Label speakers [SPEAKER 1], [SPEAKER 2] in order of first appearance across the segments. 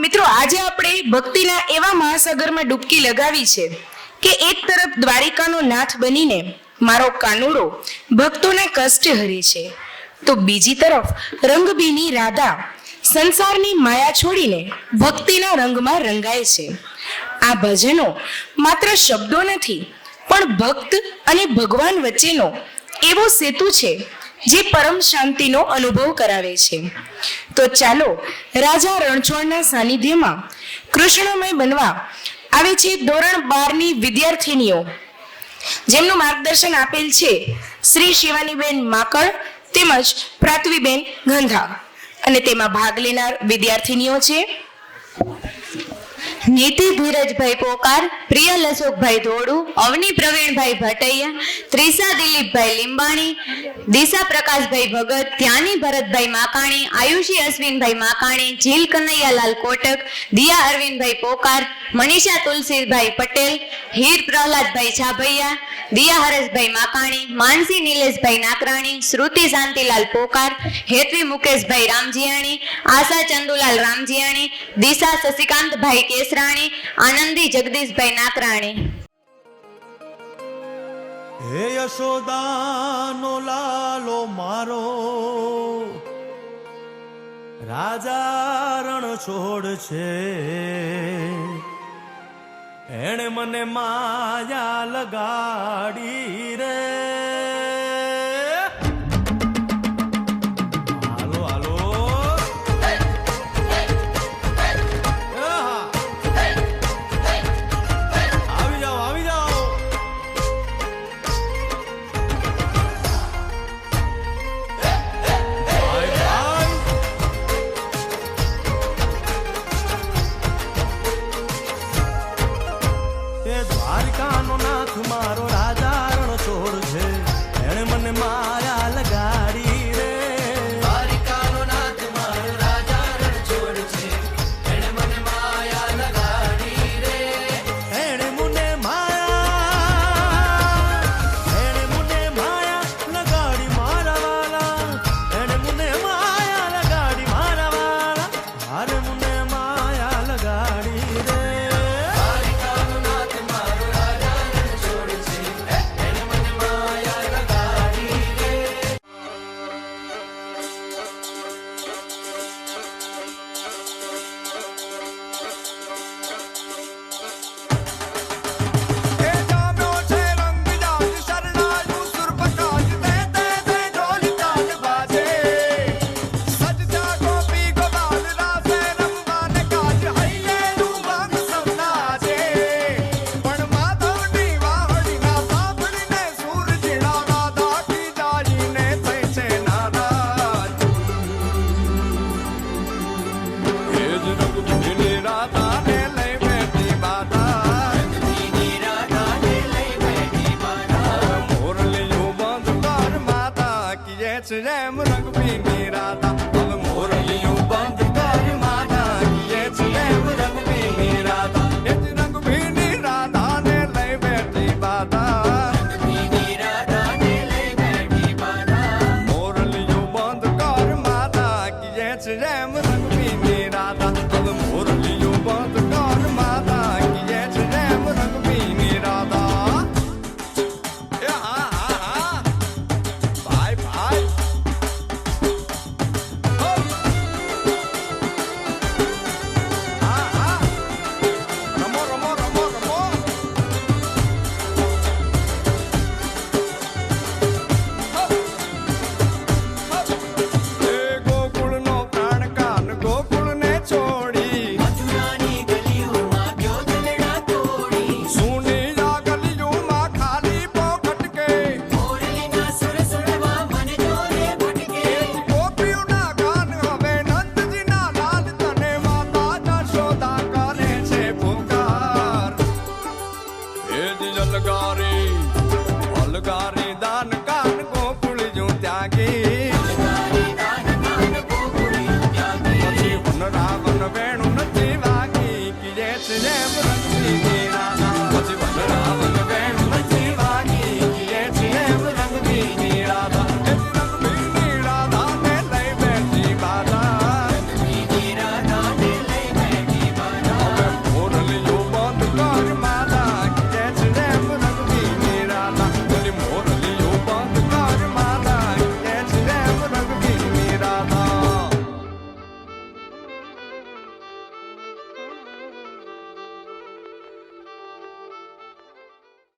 [SPEAKER 1] મિત્રો આજે આપણે ભક્તિના એવા મહાસાગરમાં ડૂબકી લગાવી છે કે એક તરફ દ્વારિકાનો નાથ બનીને મારો કાનુડો ભક્તોના કષ્ટ હરે છે, તો બીજી તરફ રંગબીની રાધા સંસારની માયા છોડીને ભક્તિના રંગમાં રંગાય છે. આ ભજનો માત્ર શબ્દો નથી, પણ ભક્ત અને ભગવાન વચ્ચેનો એવો સેતુ છે જે પરમ શાંતિનો અનુભવ કરાવે છે. તો ચાલો રાજા રણછોડના સાનિધ્યમાં કૃષ્ણમય બનવા આવે છે ધોરણ 12ની વિદ્યાર્થીનીઓ, જેમનું માર્ગદર્શન આપેલ છે શ્રી શિવાનીબેન માકડ તેમજ પ્રાથવીબેન ગંધા, અને તેમાં ભાગ લેનાર વિદ્યાર્થીનીઓ છે
[SPEAKER 2] નીતિ ધીરજભાઈ પોકાર, પ્રિય લસોકભાઈ ધોડુ, અવની પ્રવીણભાઈ ભટૈયા, ત્રિષા દિલીપભાઈ લીંબાણી, દિશા પ્રકાશભાઈ ભગત, ધ્યાની ભરતભાઈ માકાણી, આયુષી અશ્વિનભાઈ માકાણી, જીલ કનૈયાલાલ કોટક, દિયા અરવિંદભાઈ પોકાર, મનીષા તુલસીભાઈ પટેલ, હીર પ્રહલાદભાઈ છાભૈયા, દિયા હરેશભાઈ માકાણી, માનસી નિલેશભાઈ નાકરાણી, શ્રુતિ શાંતિલાલ પોકાર, હેતવી મુકેશભાઈ રામજીયાણી, આશા ચંદુલાલ રામજીયાણી, દિશા શશિકાંતભાઈ કેસરાણી, આનંદી જગદીશભાઈ નાકરાણી.
[SPEAKER 3] હે યશોદાનો લાલો મારો, રાજા રણછોડ છે, એણે મને માયા લગાડી રે. હાલો હાલો આવી જાઓ આવી જાઓ. ભાઈ ભાઈ દ્વારિકાનો નાથ મારો રાજા રણછોડ છે,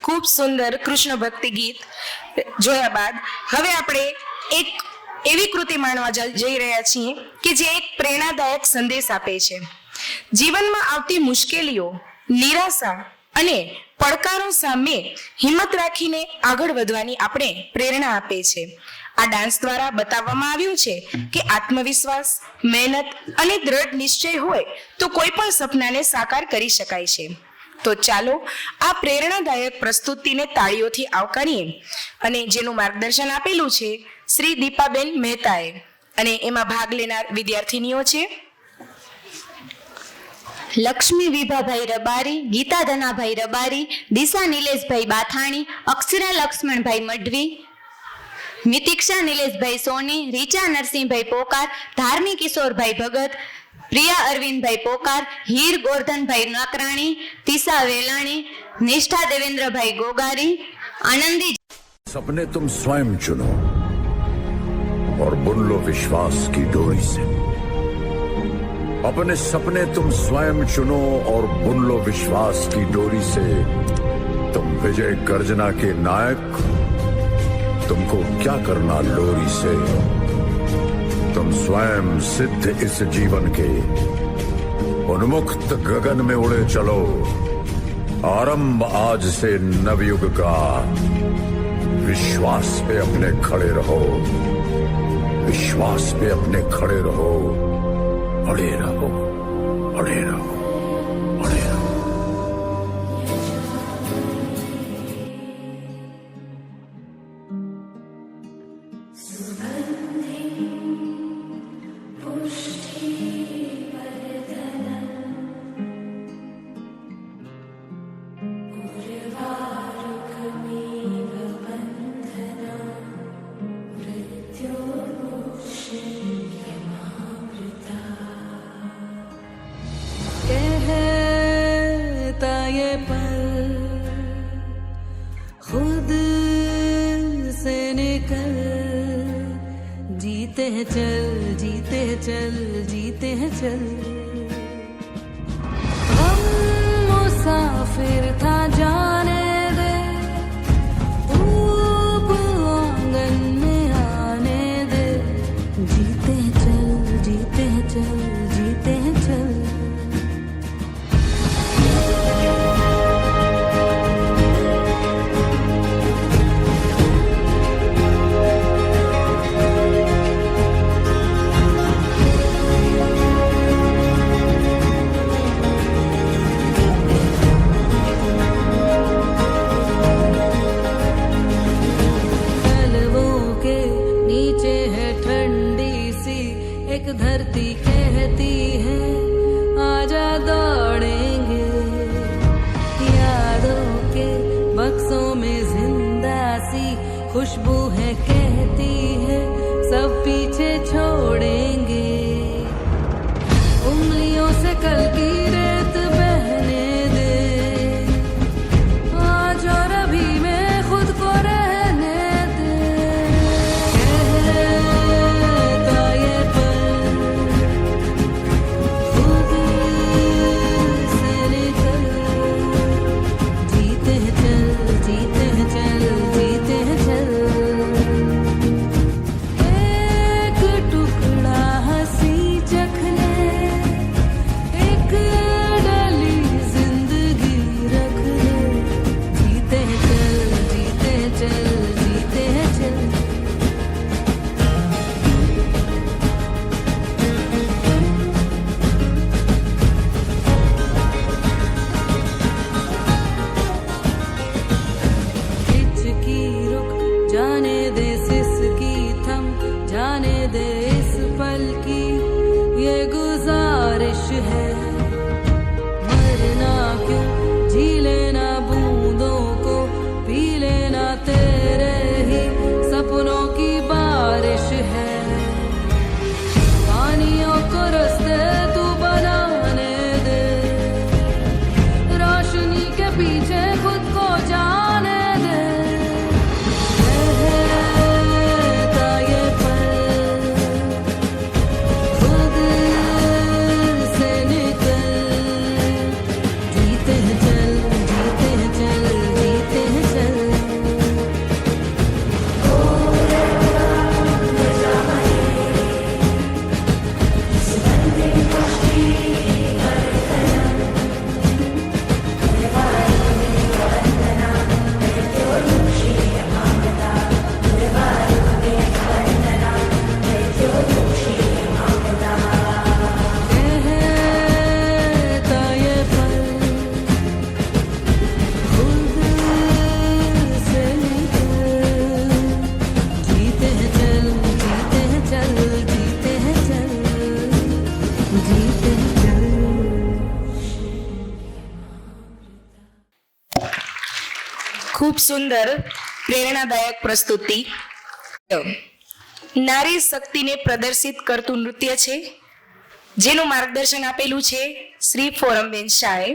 [SPEAKER 1] ખૂબ સુંદર કૃષ્ણ ભક્તિ ગીત જોયા બાદ હવે આપણે એક એવી કૃતિ માણવા જઈ રહ્યા છીએ કે જે એક પ્રેરણાદાયક સંદેશ આપે છે. જીવનમાં આવતી મુશ્કેલીઓ, નિરાશા અને પડકારો સામે હિંમત રાખીને આગળ વધવાની આપણે પ્રેરણા આપે છે. આ ડાન્સ દ્વારા બતાવવામાં આવ્યું છે કે આત્મવિશ્વાસ, મહેનત અને દ્રઢ નિશ્ચય હોય તો કોઈ પણ સપનાને સાકાર કરી શકાય છે. તો ચાલો આ પ્રેરણાદાયક પ્રસ્તુતિને તાળીઓથી આવકારીએ અને જેનું માર્ગદર્શન આપેલું છે શ્રી દીપાબેન મહેતાએ અને એમાં ભાગ લેનાર વિદ્યાર્થીનીઓ છે
[SPEAKER 2] લક્ષ્મી વિભાભાઈ રબારી, ગીતા ધનાભાઈ રબારી, દિશા નિલેશભાઈ બાથાણી, અક્ષરા લક્ષ્મણભાઈ મઢવી, મિતિક્ષા નિલેશભાઈ સોની, રીચા નરસિંહભાઈ પોકાર, ધાર્મી કિશોરભાઈ ભગત, પ્રિયા અરવિંદભાઈ પોકાર, હીર ગોરધનભાઈ નાકરાણી, તીસા વેલાણી, નિષ્ઠા દેવેન્દ્રભાઈ ગોગારી, આનંદી.
[SPEAKER 4] सपने तुम स्वयं चुनो और बुन लो विश्वास की डोरी से. अपने सपने तुम स्वयं चुनो और बुन लो विश्वास की डोरी से. तुम विजय गर्जना के नायक, तुमको क्या करना लोरी से. तुम स्वयं सिद्ध इस जीवन के, उन्मुक्त गगन में उड़े चलो. आरंभ आज से नवयुग का. विश्वास पे अपने खड़े रहो, विश्वास पे अपने खड़े रहो. अड़े रहो, अड़े रहो, अड़े रहो.
[SPEAKER 5] कहता ये पल खुद से निकल, जीते हैं चल, जीते हैं चल, जीते हैं चल. हम मुसाफिर था जाने दे, धूप आंगन में आने दे. जीते हैं चल, जीते हैं चल, जीते हैं चल.
[SPEAKER 1] ખૂબ સુંદર પ્રેરણાદાયક પ્રસ્તુતિ. નારી શક્તિને પ્રદર્શિત કરતું નૃત્ય છે જેનું માર્ગદર્શન આપેલું છે શ્રી ફોરમબેન શાહે.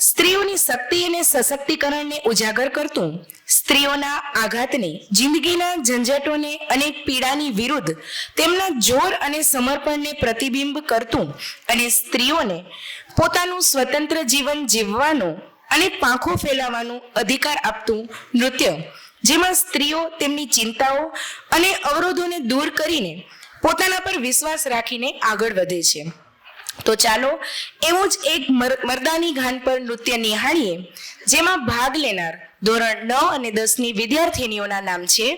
[SPEAKER 1] સ્ત્રીઓની શક્તિ અને સશક્તિકરણને ઉજાગર કરતું, સ્ત્રીઓના આઘાતને, જિંદગીના ઝંઝટોને અને પીડાની વિરુદ્ધ તેમના જોર અને સમર્પણને પ્રતિબિંબ કરતું અને સ્ત્રીઓને પોતાનું સ્વતંત્ર જીવન જીવવાનો અને પાંખો ફેલાવવાનો અધિકાર આપતું નૃત્ય, જેમાં સ્ત્રીઓ તેમની ચિંતાઓ અને અવરોધોને દૂર કરીને પોતાના પર વિશ્વાસ રાખીને આગળ વધે છે. તો ચાલો એવું જ એક મર્દાની ગાન પર નૃત્ય નિહાળીએ, જેમાં ભાગ લેનાર ધોરણ 9 અને 10ની વિદ્યાર્થીનીઓના નામ છે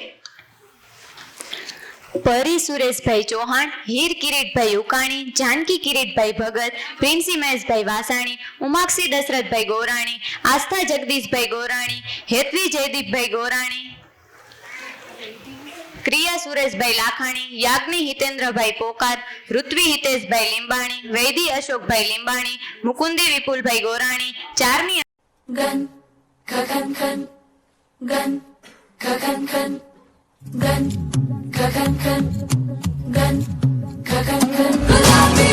[SPEAKER 2] પરી સુરેશભાઈ ચૌહાણ, હીર કિરીટભાઈ ઉકાણી, જાનકી કિરીટભાઈ ભગત, પ્રિન્સી મહેશભાઈ વાસાણી, ઉમાક્ષી દશરથભાઈ ગોરાણી, આસ્થા જગદીશભાઈ ગોરાણી, હેતવી જયદીપભાઈ ગોરાણી, ક્રિયા સુરેશભાઈ લાખાણી, યાજ્ઞી હિતેન્દ્રભાઈ પોકાર, ઋત્વી હિતેશભાઈ લીંબાણી, વૈદી અશોકભાઈ લીંબાણી, મુકુંદી વિપુલભાઈ ગોરાણી, ચારની
[SPEAKER 5] गन गगन गन गन गगन गन गन गगन गन गन गगन गन गुलाबी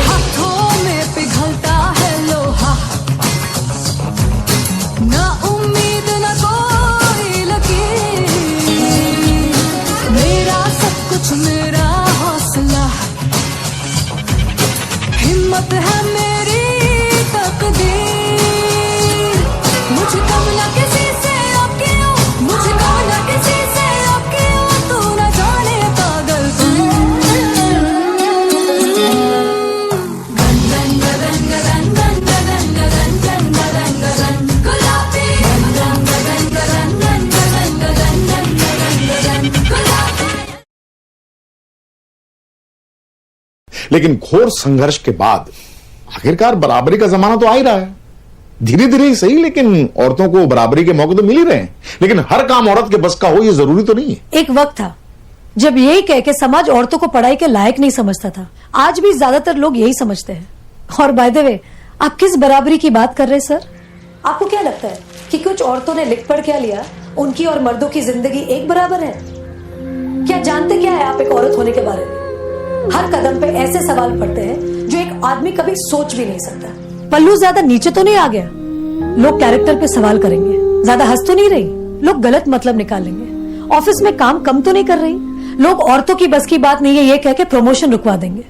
[SPEAKER 5] हाथों में पिघलता है लोहा ना उम्मीद ना कोई लकीर मेरा सब कुछ मेरा हौसला हिम्मत है मेरी तकदीर मुझे कम ना किसी से अकियो मुझे कम ना किसी से अकियो तू न जाने पागल तुम गन गन गन गन गन गन गन गन गन गन गुलाबी गन गन गन गन गन गन गन गन गुलाबी.
[SPEAKER 6] लेकिन घोर संघर्ष के बाद आखिरकार बराबरी का जमाना तो आ ही रहा है. धीरे धीरे ही सही, लेकिन औरतों को बराबरी के मौके तो मिल ही रहे हैं. लेकिन हर काम औरत के बस का हो ये जरूरी तो नहीं है.
[SPEAKER 7] एक वक्त था जब यही कह के समाज औरतों को पढ़ाई के लायक नहीं समझता था. आज भी ज्यादातर लोग यही समझते हैं. और बाय द वे, आप किस बराबरी की बात कर रहे हैं सर? आपको क्या लगता है कि कुछ औरतों ने लिख पढ़ क्या लिया, उनकी और मर्दों की जिंदगी एक बराबर है? क्या जानते क्या है आप एक औरत होने के बारे में? हर कदम पे ऐसे सवाल पड़ते हैं जो एक आदमी कभी सोच भी नहीं सकता. पल्लू ज्यादा नीचे तो नहीं आ गया? लोग कैरेक्टर पे सवाल करेंगे. ज्यादा हंस तो नहीं रही? लोग गलत मतलब निकालेंगे. ऑफिस में काम कम तो नहीं कर रही? लोग औरतों की बस की बात नहीं है ये कह के प्रमोशन रुकवा देंगे.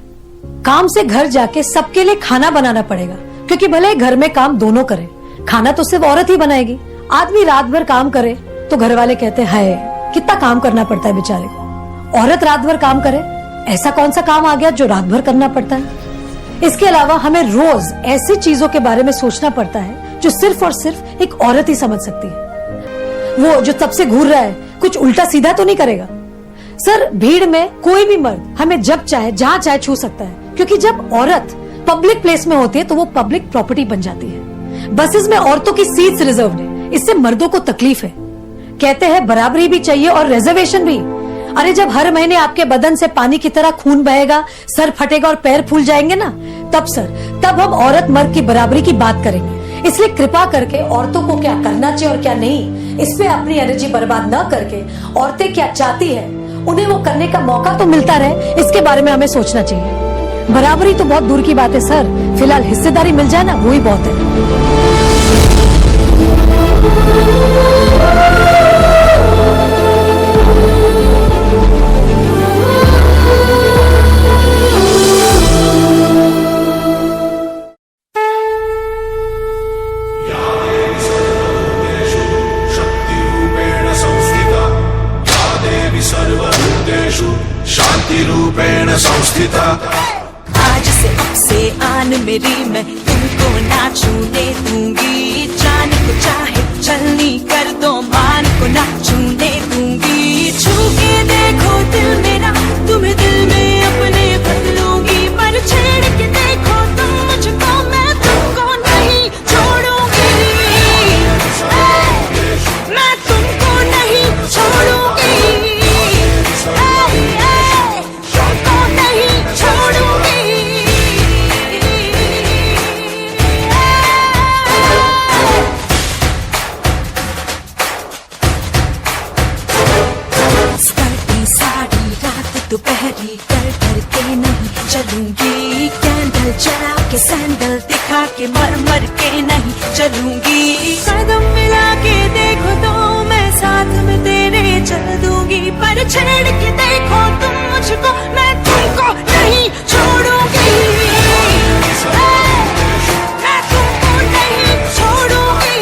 [SPEAKER 7] काम से घर जाके सबके लिए खाना बनाना पड़ेगा, क्योंकि भले ही घर में काम दोनों करें, खाना तो सिर्फ औरत ही बनाएगी. आदमी रात भर काम करे तो घर वाले कहते हैं हाय कितना काम करना पड़ता है बेचारे को. औरत रात भर काम करे, ऐसा कौन सा काम आ गया जो रात भर करना पड़ता है? इसके अलावा हमें रोज ऐसी चीजों के बारे में सोचना पड़ता है जो सिर्फ और सिर्फ एक औरत ही समझ सकती है. वो जो सबसे घूर रहा है कुछ उल्टा सीधा तो नहीं करेगा? सर, भीड़ में कोई भी मर्द हमें जब चाहे जहां चाहे छू सकता है, क्योंकि जब औरत पब्लिक प्लेस में होती है तो वो पब्लिक प्रॉपर्टी बन जाती है. बसेस में औरतों की सीट्स रिजर्व है, इससे मर्दों को तकलीफ है. कहते हैं बराबरी भी चाहिए और रिजर्वेशन भी. अरे जब हर महीने आपके बदन से पानी की तरह खून बहेगा, सर फटेगा और पैर फूल जाएंगे ना, तब हम औरत मर्द की बराबरी की बात करेंगे. इसलिए कृपा करके औरतों को क्या करना चाहिए और क्या नहीं, इस पे अपनी एनर्जी बर्बाद न करके औरतें क्या चाहती है उन्हें वो करने का मौका तो मिलता रहे, इसके बारे में हमें सोचना चाहिए. बराबरी तो बहुत दूर की बात है सर, फिलहाल हिस्सेदारी मिल जाए ना, वो ही बहुत है.
[SPEAKER 8] शांतिरूपेण संस्थिता.
[SPEAKER 9] आज से अब से आन मेरी मैं तुमको ना छूने दूंगी. जान को चाहे चलनी कर दो, मान को ना छूने दूंगी. छू के देखो दिल मेरा, तुम्हें दिल में अपने भर लूंगी. पर छेड़ के देखो तुम मुझको, मैं तुमको नहीं छोड़ूंगी. मैं तुमको नहीं छोड़ूंगी. दोपहरी कर के नहीं चलूंगी, कैंडल जला के सैंडल दिखा के मर मर के नहीं चलूंगी। कदम मिला के देखो तो मैं साथ में तेरे चल दूंगी, पर छेड़ के देखो तुम मुझको मैं तुमको नहीं छोड़ूंगी। मैं तुमको नहीं छोड़ूंगी,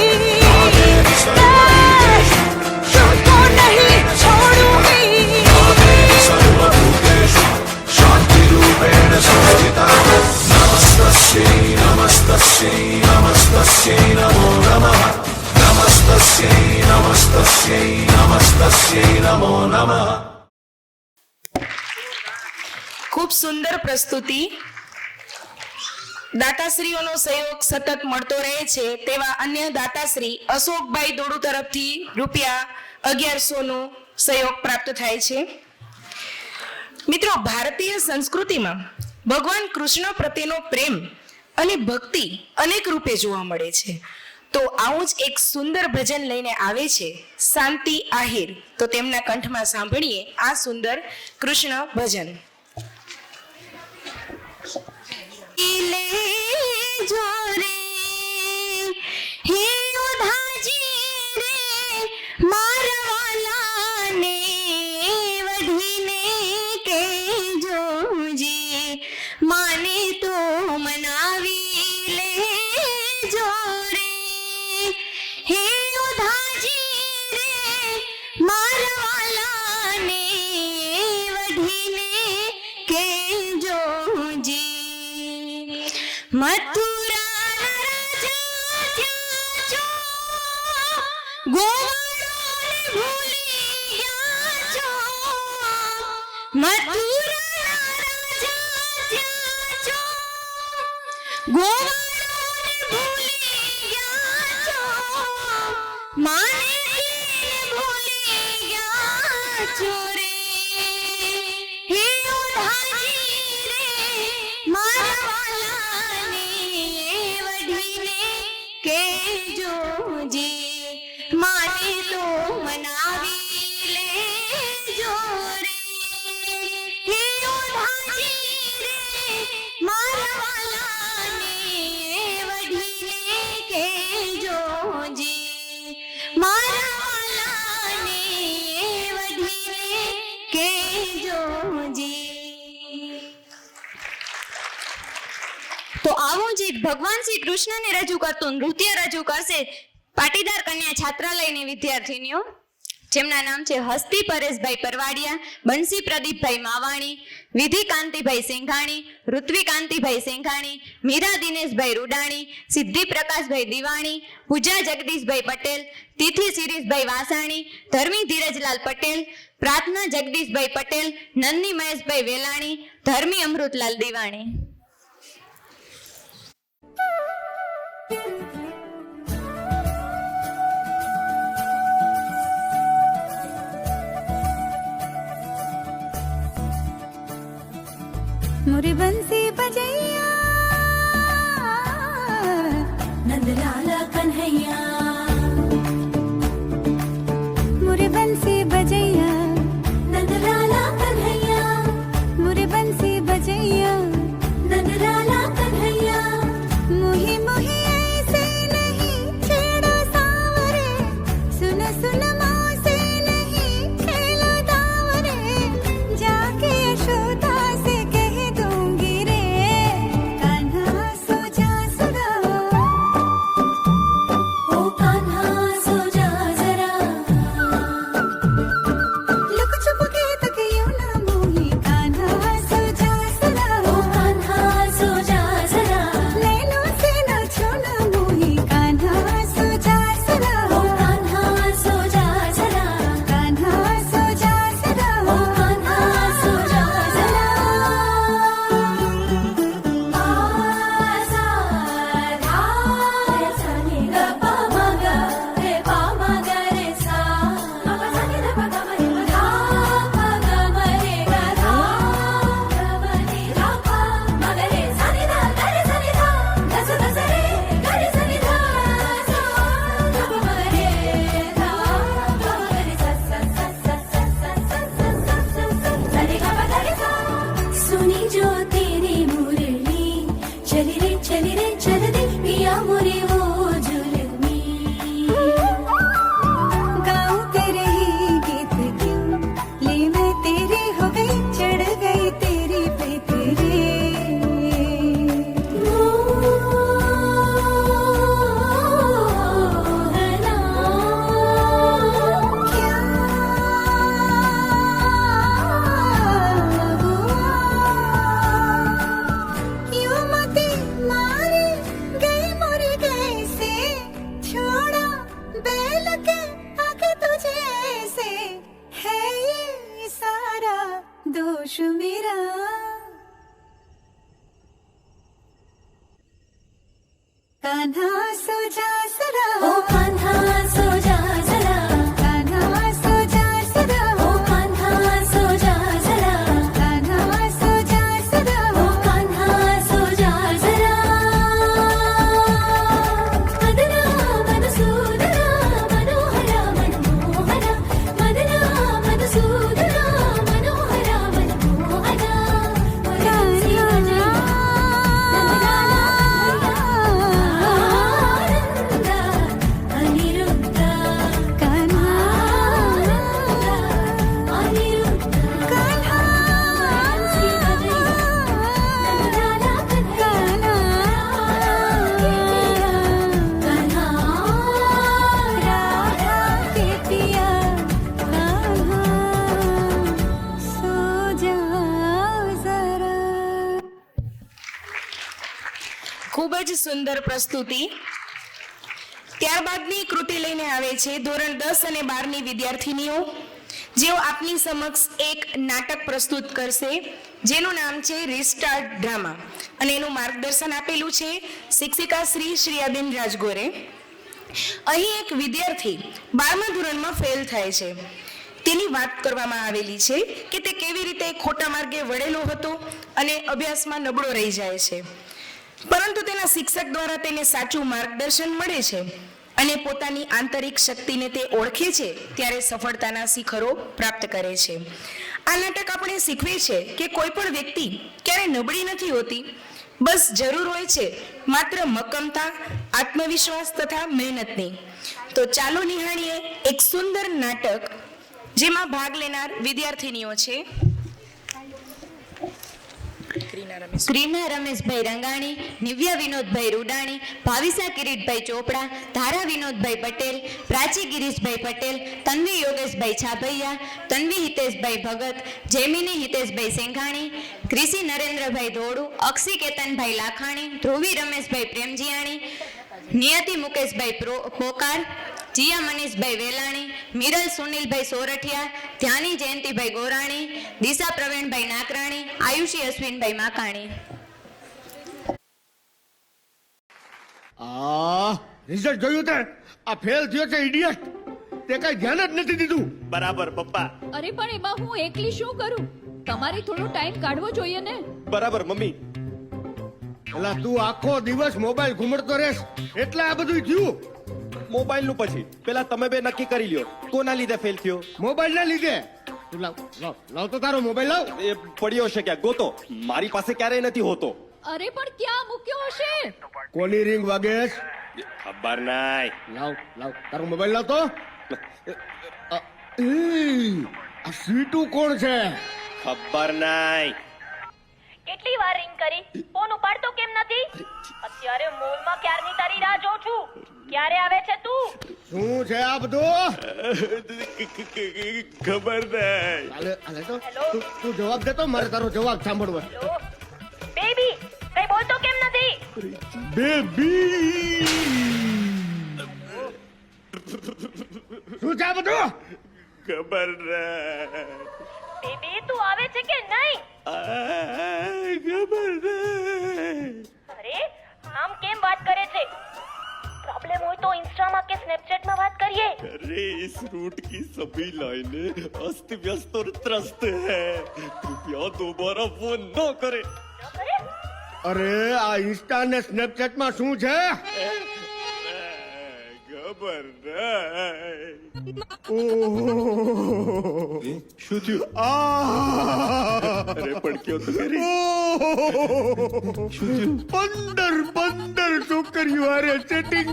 [SPEAKER 9] तुमको नहीं छोड़ूंगी।
[SPEAKER 1] ખૂબ સુંદર પ્રસ્તુતિ. દાતાશ્રીઓનો સહયોગ સતત મળતો રહે છે તેવા અન્ય દાતાશ્રી અશોકભાઈ દોડુ તરફથી ₹1100 નો સહયોગ પ્રાપ્ત થાય છે. મિત્રો, ભારતીય સંસ્કૃતિમાં ભગવાન કૃષ્ણ પ્રત્યેનો પ્રેમ અને ભક્તિ અનેક રૂપે જોવા મળે છે. તો આવું જ એક સુંદર ભજન લઈને આવે છે શાંતિ આહિર. તો તેમના કંઠમાં સાંભળીએ આ સુંદર કૃષ્ણ ભજન.
[SPEAKER 2] ले जो रे हे उधाजी रे मारवाला ने वधीने के जोजी माने तो मनावी ले जो रे हे उधाजी रे मारवाला ने वधीने के जोजी મથુરા રાજા ત્યાં છો, ગોવાળોને ભૂલી ગયા છો. મથુરા રાજા ત્યાં છો, ગોવાળોને ભૂલી ગયા છો. માને ભૂલી ગયા છો રે હે ઉધાજી રે મારા के जोजी माने तो मनावी ले जो रे हे उधाजी रे मारा वाला ने वधीने के जोजी मारा वाला ने वधीने के जोजी. તો આવો જ એક ભગવાન શ્રી કૃષ્ણને રજૂ કરતું નૃત્ય રજૂ કરશે પાટીદાર કન્યા છાત્રાલયની વિદ્યાર્થીનીઓ, જેમના નામ છે હસ્તી પરેશભાઈ પરવાડિયા, બંસી પ્રદીપભાઈ માવાણી, વિધિ કાંતિભાઈ સિંઘાણી, ઋત્વી કાંતિભાઈ સિંઘાણી, મીરા દિનેશભાઈ રૂડાણી, સિદ્ધિ પ્રકાશભાઈ દિવાણી, પૂજા જગદીશભાઈ પટેલ, તિથિ શિરીષભાઈ વાસાણી, ધર્મી ધીરજલાલ પટેલ, પ્રાર્થના જગદીશભાઈ પટેલ, નંદની મહેશભાઈ વેલાણી, ધર્મી અમૃતલાલ દિવાણી.
[SPEAKER 5] मोरी बंसी बजैया नंदलाला कन्हैया, मोरी बंसी बजैया नंदलाला कन्हैया, मोरी बंसी बजैया नंदलाला कन्हैया. मोही मोही ऐसे नहीं छेड़ो सावरे, सुन सुन मौसे नहीं खेलो दावरे, जाके यशोदा से कह दूंगी रे कान्हा सो जा जरा ओ कान्हा सो जा जरा कान्हा सो जा जरा ओ कान्हा सो जा जरा कान्हा सो जा जरा ओ कान्हा सो जा जरा मदना मधुसूदना मनोहरा मनमोहना मदना मधुसूदना मनोहरा
[SPEAKER 1] ખૂબ જ સુંદર પ્રસ્તુતિ. ત્યારબાદની કૃતિ લઈને આવે છે ધોરણ 10 અને 12 ની વિદ્યાર્થીનીઓ, જેઓ આપની સમક્ષ એક નાટક પ્રસ્તુત કરશે જેનું નામ છે રિસ્ટાર્ટ ડ્રામા, અને એનું માર્ગદર્શન આપેલું છે શિક્ષિકા શ્રી શ્રીયાબેન રાજગોરે. અહીં એક વિદ્યાર્થી 12મા ધોરણમાં ફેલ થાય છે. તેની વાત કરવામાં આવેલી છે કે તે કેવી રીતે ખોટા માર્ગે વળેલો હતો અને અભ્યાસમાં નબળો રહી જાય છે, પરંતુ તેના શિક્ષક દ્વારા તેને સાચું માર્ગદર્શન મળે છે અને પોતાની આંતરિક શક્તિને તે ઓળખે છે ત્યારે સફળતાના શિખરો પ્રાપ્ત કરે છે. આ નાટક આપણે શીખવે છે કે કોઈ પણ વ્યક્તિ ક્યારે નબળી નથી હોતી, બસ જરૂર હોય છે માત્ર મક્કમતા, આત્મવિશ્વાસ તથા મહેનતની. તો ચાલો નિહાળીએ એક સુંદર નાટક જેમાં ભાગ લેનાર વિદ્યાર્થીનીઓ છે
[SPEAKER 2] ક્રીના રમેશભાઈ રંગાણી, નિવ્યા વિનોદભાઈ રૂડાણી, ભાવિસા કિરીટભાઈ ચોપડા, ધારા વિનોદભાઈ પટેલ, પ્રાચી ગિરીશભાઈ પટેલ, તન્વી યોગેશભાઈ છાભૈયા, તન્વી હિતેશભાઈ ભગત, જેમિની હિતેશભાઈ સેંઘાણી, ક્રિષિ નરેન્દ્રભાઈ ધોળુ, અક્ષી કેતનભાઈ લાખાણી, ધ્રુવી રમેશભાઈ પ્રેમજીયાણી, નિયતિ મુકેશભાઈ પોકાર, જીયા મનીષભાઈ વેલાણી, મિરલ સુનિલભાઈ સોરઠિયા, ધ્યાની જયંતિભાઈ ગોરાણી, દિશા પ્રવીણભાઈ નાકરાણી, આયુષી અશ્વિનભાઈ માકાણી.
[SPEAKER 8] રિઝલ્ટ જોયું તે? આ ફેલ થયો છે ઇડિયટ. તે કઈ ધ્યાન જ નથી દીધું.
[SPEAKER 3] બરાબર પપ્પા.
[SPEAKER 10] અરે પણ એમાં હું એકલી શું કરું? તમારે થોડો ટાઈમ કાઢવો જોઈએ ને.
[SPEAKER 3] બરાબર મમ્મી.
[SPEAKER 8] એલા તું આખો દિવસ મોબાઈલ ઘુમડતો રહેશ એટલે આ બધું થયું.
[SPEAKER 3] મોબાઈલ નું પછી પેલા તમે બે નક્કી કરી લ્યો કોના લીધે ફેલ થયો.
[SPEAKER 8] મોબાઈલ ના લીધે. તું લાવ લાવ લાવ તો તારો મોબાઈલ લાવ.
[SPEAKER 3] એ પડ્યો છે ક્યાં ગોતો. મારી પાસે ક્યારેય નથી હોતો.
[SPEAKER 10] અરે પણ ક્યાં મૂક્યો હશે?
[SPEAKER 8] કોની રિંગ વાગેશ?
[SPEAKER 3] ખબર નાય.
[SPEAKER 8] લાવ લાવ તારો મોબાઈલ લાવ તો. આ સીટુ કોણ છે?
[SPEAKER 3] ખબર નાય.
[SPEAKER 10] કેટલી વાર રિંગ કરી, ફોન ઉપાડતો કેમ નથી? અત્યારે મોલમાં ક્યારની તારી રાહ જોઉં છું. ક્યારે આવે છે તું?
[SPEAKER 8] શું છે આ બધું?
[SPEAKER 3] ખબર નાય.
[SPEAKER 8] હાલે હાલે તો તું જવાબ દે તો મારે તારો જવાબ સાંભળવો.
[SPEAKER 10] બેબી, કઈ બોલતો કેમ નથી?
[SPEAKER 8] બેબી શું છે આ બધું?
[SPEAKER 3] ખબર નાય.
[SPEAKER 10] બેબી તું આવે છે કે નહીં?
[SPEAKER 3] ખબર નાય.
[SPEAKER 10] અરે આમ કેમ વાત કરે છે? प्रॉब्लम हो तो इंस्टामा के स्नैपचैट में बात करिए.
[SPEAKER 3] अरे इस रूट की सभी लाइनें अस्त व्यस्त और त्रस्त है. कृपया दोबारा फोन न करें.
[SPEAKER 8] અરે આ ઇન્સ્ટા ને સ્નેપચેટ માં શું છે?
[SPEAKER 3] ખબર નાય.
[SPEAKER 8] શું થયું?
[SPEAKER 3] અરે પણ કયો તો ખરી.
[SPEAKER 8] 15 છોકરીઓ હારે સેટિંગ.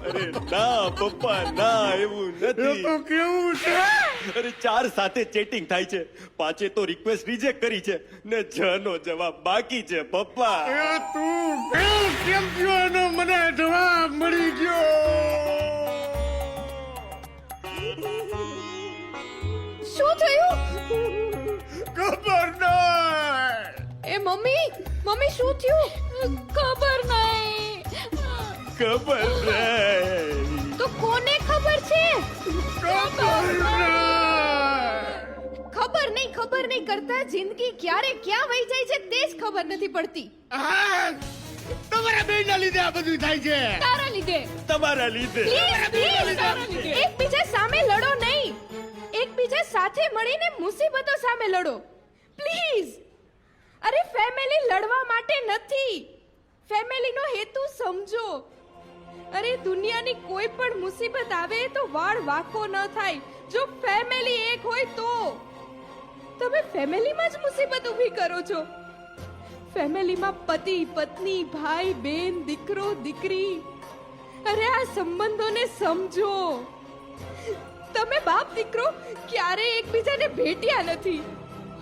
[SPEAKER 3] અરે ના પપ્પા ના એવું નથી.
[SPEAKER 8] તો કેવું છે?
[SPEAKER 3] અરે 4 સાથે ચેટિંગ થાય છે, 5 તો રિક્વેસ્ટ રિજેક્ટ કરી છે ને 6 નો જવાબ બાકી છે પપ્પા.
[SPEAKER 8] એ તું કેમ થયો એનો મને જવાબ મળી ગયો.
[SPEAKER 10] શું થયું?
[SPEAKER 8] ખબર નહીં.
[SPEAKER 10] એ મમ્મી, મમ્મી શું થયું? ખબર નહીં.
[SPEAKER 3] ખબર નાય.
[SPEAKER 10] તો કોને ખબર છે? ખબર નહીં કરતા જિંદગી ક્યારે ક્યાં વહી જાય છે તે જ ખબર નથી પડતી.
[SPEAKER 8] તમારા બેયના લીધે આ બધું થાય છે.
[SPEAKER 5] તારા લીધે.
[SPEAKER 3] તમારા લીધે.
[SPEAKER 5] એકબીજા સામે લડો નહીં, એકબીજા સાથે મળીને મુસીબતો સામે લડો પ્લીઝ. અરે ફેમિલી લડવા માટે નથી, ફેમિલીનો હેતુ સમજો. અરે દુનિયાની કોઈ પણ મુસીબત આવે તો વાળ વાંકો ન થાય. જો ફેમિલી એક હોય તો તમે ફેમિલીમાં જ મુસીબત ઊભી કરો છો. ફેમિલીમાં પતિ પત્ની, ભાઈ બેન, દીકરો દીકરી, અરે આ સંબંધોને સમજો. તમે બાપ દીકરો ક્યારે એકબીજાને ભેટ્યા નથી,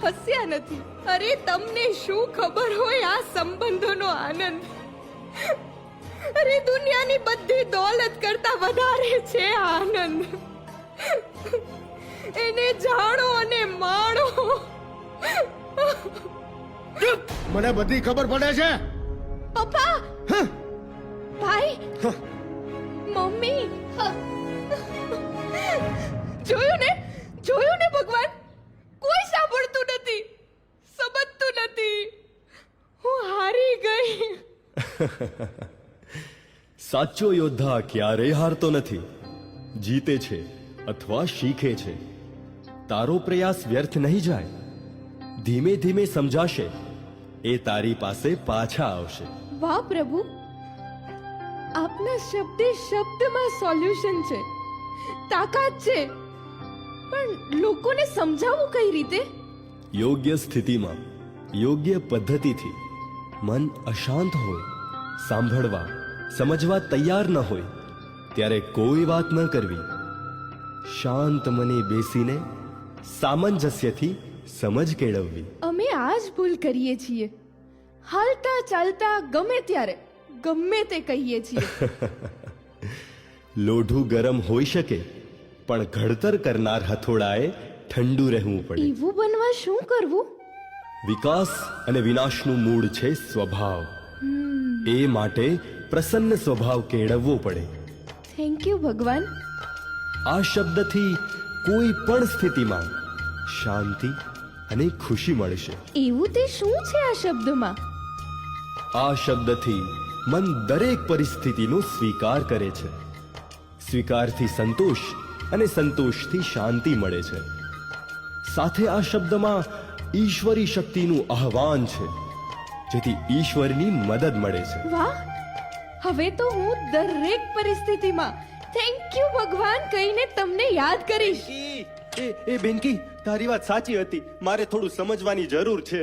[SPEAKER 5] હસ્યા નથી. અરે તમને શું ખબર હોય આ સંબંધોનો આનંદ. અરે દુનિયાની બધી દોલત કરતા વધારે છે આનંદ. એને જાણો અને માણો.
[SPEAKER 8] મને બધી ખબર પડે છે.
[SPEAKER 5] પપ્પા, ભાઈ, મમ્મી, જોયું ને ભગવાન, કોઈ સાંભળતું નથી, સમજતું નથી. હું હારી ગઈ.
[SPEAKER 3] સાચો યોદ્ધા ક્યારેય હારતો નથી, જીતે છે અથવા શીખે છે. તારો પ્રયાસ વ્યર્થ નહીં જાય. ધીમે ધીમે સમજાશે, એ તારી પાસે પાછા આવશે.
[SPEAKER 5] વાહ પ્રભુ, આપના શબ્દે શબ્દમાં સોલ્યુશન છે, તાકાત છે. પણ લોકોને સમજાવવું કઈ રીતે?
[SPEAKER 3] યોગ્ય સ્થિતિમાં, યોગ્ય પદ્ધતિથી. મન અશાંત હોય, સાંભળવા સમજવા તૈયાર ન હોય ત્યારે કોઈ વાત ન કરવી. શાંત મને બેસીને સામંજસ્યથી સમજ કેળવવી.
[SPEAKER 5] અમે આ જ ભૂલ કરીએ છીએ. હાલતા ચાલતા ગમે ત્યારે ગમે તે કહીએ છીએ.
[SPEAKER 3] લોઢું ગરમ હોઈ શકે, પણ ઘડતર કરનાર હથોડાએ ઠંડુ રહેવું પડે.
[SPEAKER 5] એવું બનવા શું કરવું?
[SPEAKER 3] વિકાસ અને વિનાશનું મૂળ છે સ્વભાવ. એ માટે પ્રસન્ન સ્વભાવ કેળવવો પડે.
[SPEAKER 5] થેન્ક યુ ભગવાન.
[SPEAKER 3] આ શબ્દથી કોઈ પણ સ્થિતિમાં શાંતિ અને ખુશી મળશે.
[SPEAKER 5] એવું તે શું છે આ શબ્દમાં?
[SPEAKER 3] આ શબ્દથી મન દરેક પરિસ્થિતિનો સ્વીકાર કરે છે. સ્વીકારથી સંતોષ અને સંતોષથી શાંતિ મળે છે. સાથે આ શબ્દમાં ઈશ્વરી શક્તિનું આહવાન છે, જેથી ઈશ્વરની મદદ મળે છે.
[SPEAKER 5] વાહ, હવે તો હું દરેક પરિસ્થિતિમાં થેન્ક યુ ભગવાન કહીને તમને યાદ કરીશ.
[SPEAKER 3] એ બેનકી, તારી વાત સાચી હતી. મારે થોડું સમજવાની જરૂર છે.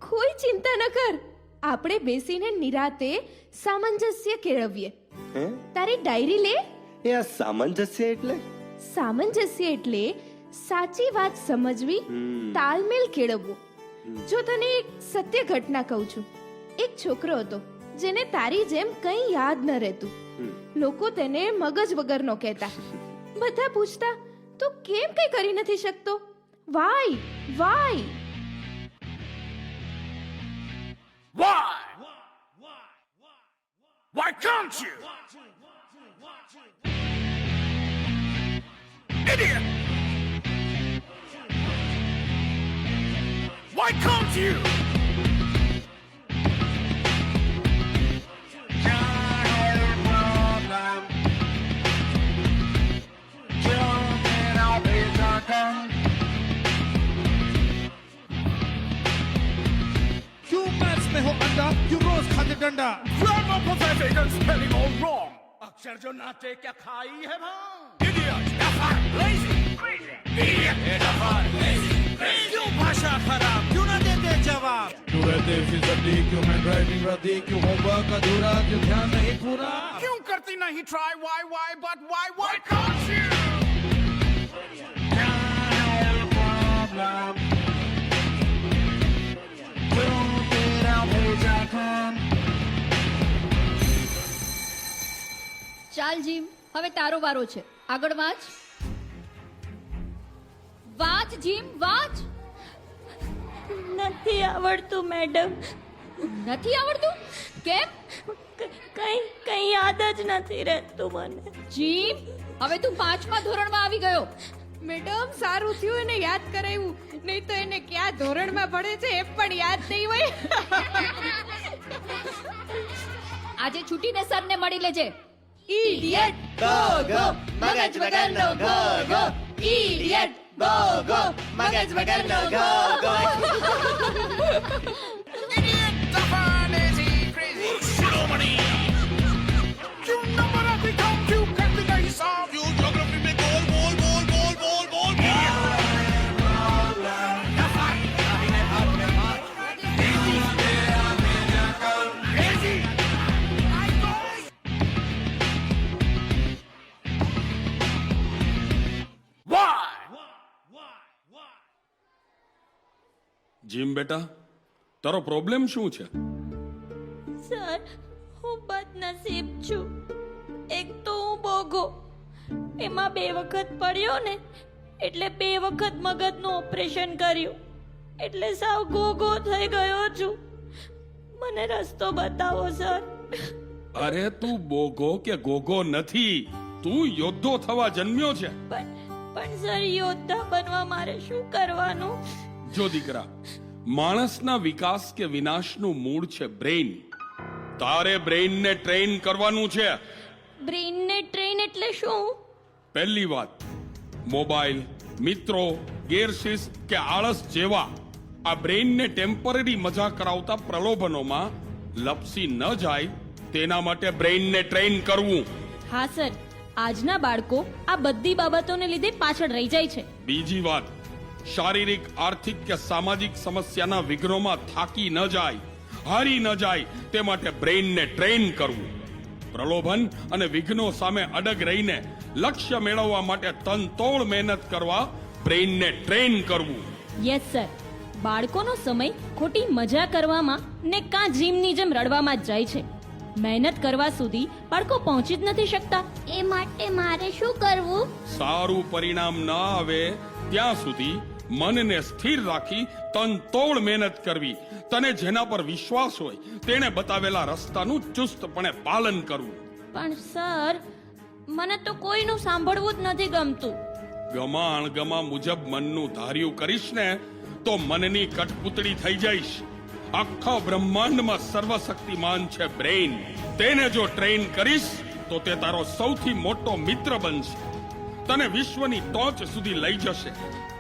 [SPEAKER 5] કોઈ ચિંતા ન કર, આપણે બેસીને નિરાતે સામંજસ્ય કેળવીએ. તારી ડાયરી લે.
[SPEAKER 3] એ આ સામંજસ્ય એટલે?
[SPEAKER 5] સામંજસ્ય એટલે સાચી વાત સમજવી, તાલમેલ કેળવવો. જો તને એક સત્ય ઘટના કહું છું. એક છોકરો હતો જેને તારી જેમ કંઈ યાદ ન રહેતું. લોકો તેને મગજ વગરનો કહેતા. બધા પૂછતા, તું કેમ કંઈ કરી નથી શકતો? Why why.
[SPEAKER 8] Why can't you? Idiot! Why can't you? You match me ho anda, you rose खाते डंडा. Grammar pathetic and spelling all wrong. अक्षर जो नाते क्या खाई है भाई? Idiot! Dafar! Lazy! Crazy! Idiot! Dafar! Lazy! Crazy! क्यों भाषा खराब? क्यों ना देते जवाब? क्यों रहते फिजली? क्यों मैं ड्राइविंग रद्दी? क्यों होमवर्क अधूरा? क्यों ध्यान नहीं पूरा? क्यों करती नहीं try? Why but why can't you? Problem.
[SPEAKER 5] ચાલ જીમ, હવે તારો વારો છે. આગળ વાંચ. વાંચ જીમ, વાંચ.
[SPEAKER 2] નથી આવડતું મેડમ.
[SPEAKER 5] નથી આવડતું? કેમ?
[SPEAKER 2] કઈ યાદ જ નથી રહેતું મને.
[SPEAKER 5] જીમ, હવે તું 5મા ધોરણમાં આવી ગયો. મેડમ, સારું થયું એને યાદ કરાવ્યું, નહીં તો એને ક્યાં ધોરણમાં ભણે છે એ પણ યાદ નહીં હોય. આજે છૂટીને સરને મળી લેજે. ઇડિયટ ગો ગો મગજ વગરનો go go. Idiot go go મગજ વગરનો ગો ગો.
[SPEAKER 8] क्यों नंबर अभी कम क्यों करती गई साहब क्यों ज्योग्राफी में गोल गोल गोल गोल गोल गोल
[SPEAKER 11] જીમ બેટા તારો પ્રોબ્લેમ શું છે?
[SPEAKER 10] સર હું બદનસીબ છું. એક તો હું બોગો, એમાં 2 વખત પડ્યો ને એટલે 2 વખત મગજનું ઓપરેશન કર્યું એટલે સાવ ગોગો થઈ ગયો છું. મને રસ્તો બતાવો સર.
[SPEAKER 11] અરે તું બોગો કે ગોગો નથી, તું યોદ્ધો થવા જન્મ્યો છે.
[SPEAKER 10] પણ સર યોદ્ધા બનવા મારે શું કરવાનું?
[SPEAKER 11] જો દીકરા, માણસના વિકાસ કે વિનાશનું મૂળ છે બ્રેઇન. તારે બ્રેઇનને ટ્રેન કરવાનું છે.
[SPEAKER 10] બ્રેઇનને ટ્રેન એટલે શું?
[SPEAKER 11] પહેલી વાત, મોબાઈલ, મિત્રો, ગેરશિસ્ત કે આળસ જેવા આ બ્રેઇનને ટેમ્પરરી મજા કરાવતા પ્રલોભનોમાં લપસી ન જાય તેના માટે બ્રેઇનને ટ્રેન કરવું.
[SPEAKER 10] હા સર, આજના બાળકો આ બધી બાબતોને લીધે પાછળ રહી જાય છે.
[SPEAKER 11] બીજી વાત, શારીરિક, આર્થિક કે સામાજિક સમસ્યાના વિઘ્નોમાં થાકી ન જાય, હારી ન જાય તે માટે બ્રેઇનને ટ્રેન કરવું. પ્રલોભન અને વિઘ્નો સામે અડગ રહીને લક્ષ્ય મેળવવા માટે તનતોડ મહેનત કરવા બ્રેઇનને ટ્રેન કરવું.
[SPEAKER 10] યસ સર, બાળકોનો સમય ખોટી મજા કરવામાં ને કાં જીમની જેમ રડવામાં જ જાય છે. મહેનત કરવા સુધી બાળકો પહોંચી જ નથી શકતા. એ માટે મારે શું કરવું?
[SPEAKER 11] સારું પરિણામ ન આવે ત્યાં સુધી મનને સ્થિર રાખી તનતોડ મહેનત કરવી. તને જેના પર વિશ્વાસ હોય તેણે બતાવેલા રસ્તાનું ચુસ્તપણે પાલન કરવું.
[SPEAKER 10] પણ સર, મને તો કોઈનું સાંભળવું જ નથી ગમતું.
[SPEAKER 11] ગમા અણગમા મુજબ મનનું ધાર્યું કરીશ ને તો મનની કઠપૂતળી થઈ જઈશ. આખા બ્રહ્માંડમાં સર્વશક્તિમાન છે બ્રેઇન. તેને જો ટ્રેન કરીશ તો તે તારો સૌથી મોટો મિત્ર બનશે, તને વિશ્વની ટોચ સુધી લઈ જશે.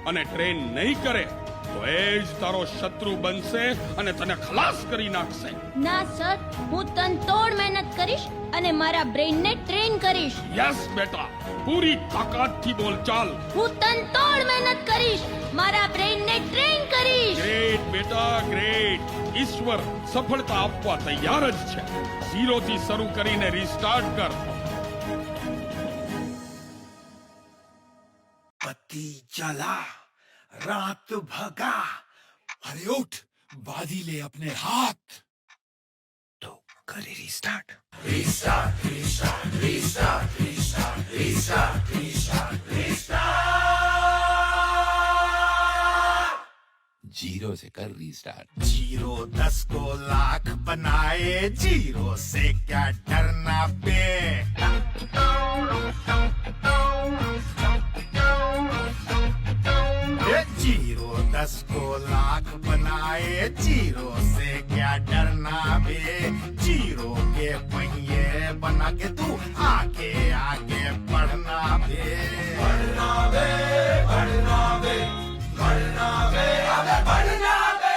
[SPEAKER 11] અને ટ્રેન નહીં કરે તો એ જ તારો શત્રુ બનશે અને તને ખલાસ કરી નાખશે.
[SPEAKER 10] ના સર, હું તનતોડ મહેનત કરીશ અને મારા બ્રેઇનને ટ્રેન કરીશ.
[SPEAKER 11] યસ બેટા, પૂરી તાકાતથી બોલ ચાલ.
[SPEAKER 10] હું તનતોડ મહેનત કરીશ, મારા બ્રેઇનને ટ્રેન કરીશ.
[SPEAKER 11] ગ્રેટ બેટા, ગ્રેટ. ઈશ્વર સફળતા આપવા તૈયાર જ છે. 0 થી શરૂ કરીને રીસ્ટાર્ટ કર.
[SPEAKER 8] पति जला रात भगा अरे उठ बांधी ले अपने हाथ तो करे restart restart restart restart restart restart restart restart 0 से कर रिस्टार्ट 0 10 को लाख बनाए 0 से क्या डरना बे जीरो 10 को लाख बनाए 0 से क्या डरना बे 0 के पहिए बना के तू आगे आगे बढ़ना बे बढ़ना बे बढ़ना बे बढ़ना बे अबे बढ़ना बे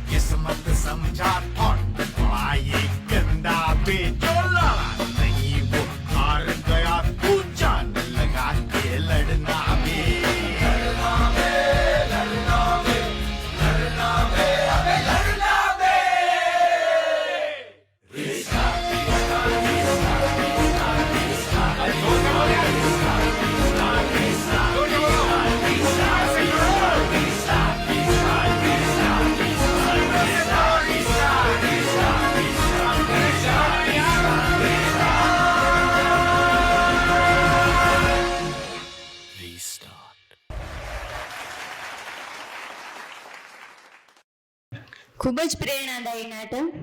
[SPEAKER 8] किस्मत समझा और ये गंदा पे जो लड़ा नहीं वो हार गया तू जान
[SPEAKER 2] ખૂબ જ પ્રેરણાદાયી નાટક.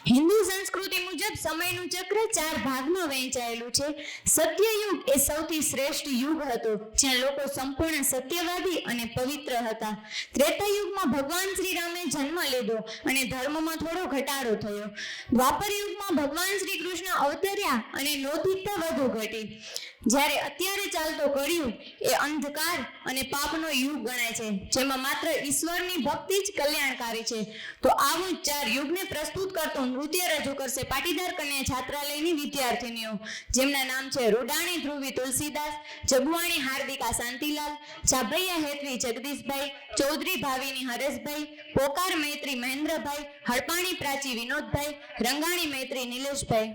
[SPEAKER 2] હિન્દુ સંસ્કૃતિ મુજબ સમયનું ચક્ર 4 ભાગમાં વહેંચાયેલું છે. સત્યયુગ એ સૌથી શ્રેષ્ઠ યુગ હતો, જ્યાં લોકો સંપૂર્ણ સત્યવાદી અને પવિત્ર હતા. ત્રેતાયુગમાં ભગવાન શ્રી રામે જન્મ લીધો અને ધર્મમાં થોડો ઘટાડો થયો. દ્વાપર યુગમાં ભગવાન શ્રી કૃષ્ણ અવતર્યા અને નૈતિકતા વધુ ઘટી. જ્યારે અત્યારે ચાલતો કળિયુગ એ અંધકાર અને પાપનો યુગ ગણાય છે, જેમાં માત્ર ઈશ્વરની ભક્તિ જ કલ્યાણકારી છે. તો આવું 4 યુગને પ્રસ્તુત કરતું નૃત્ય રજૂ કરશે પાટીદાર કન્યા છાત્રાલયની વિદ્યાર્થીનીઓ, જેમના નામ છે રૂડાણી ધ્રુવી તુલસીદાસ, જગુવાણી હાર્દિકા શાંતિલાલ, ચાભૈયા હેતવી જગદીશભાઈ, ચૌધરી ભાવિની હરેશભાઈ, પોકાર મૈત્રી મહેન્દ્રભાઈ, હડપાણી પ્રાચી વિનોદભાઈ, રંગાણી મૈત્રી નિલેશભાઈ.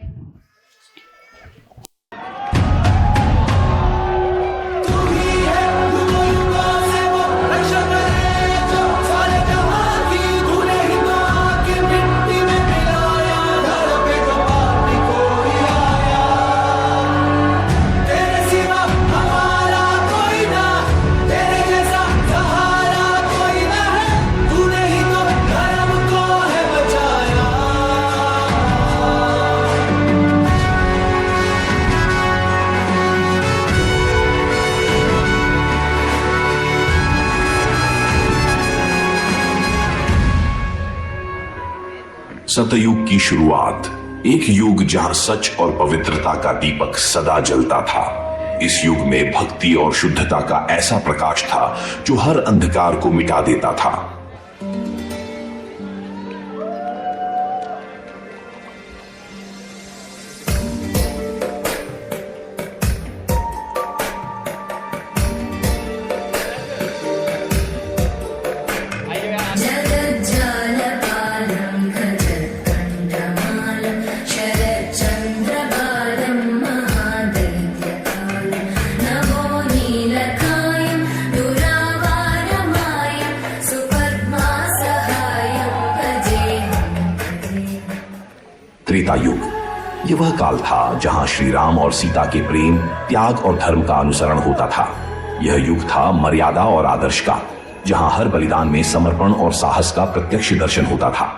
[SPEAKER 12] सतयुग की शुरुआत, एक युग जहां सच और पवित्रता का दीपक सदा जलता था. इस युग में भक्ति और शुद्धता का ऐसा प्रकाश था जो हर अंधकार को मिटा देता था. त्रेता युग, यह वह काल था जहां श्री राम और सीता के प्रेम, त्याग और धर्म का अनुसरण होता था. यह युग था मर्यादा और आदर्श का, जहां हर बलिदान में समर्पण और साहस का प्रत्यक्ष दर्शन होता था.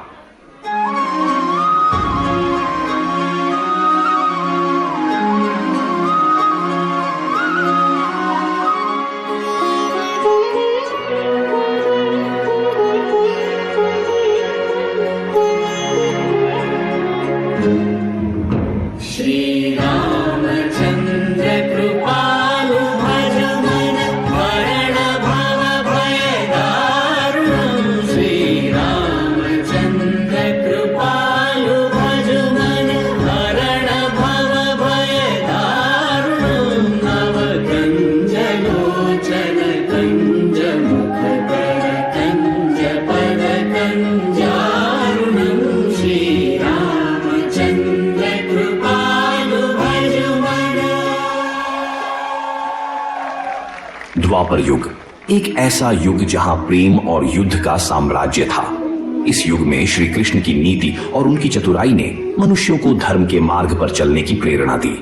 [SPEAKER 12] द्वापर युग, एक ऐसा युग जहां प्रेम और युद्ध का साम्राज्य था. इस युग में श्री कृष्ण की नीति और उनकी चतुराई ने मनुष्यों को धर्म के मार्ग पर चलने की प्रेरणा दी.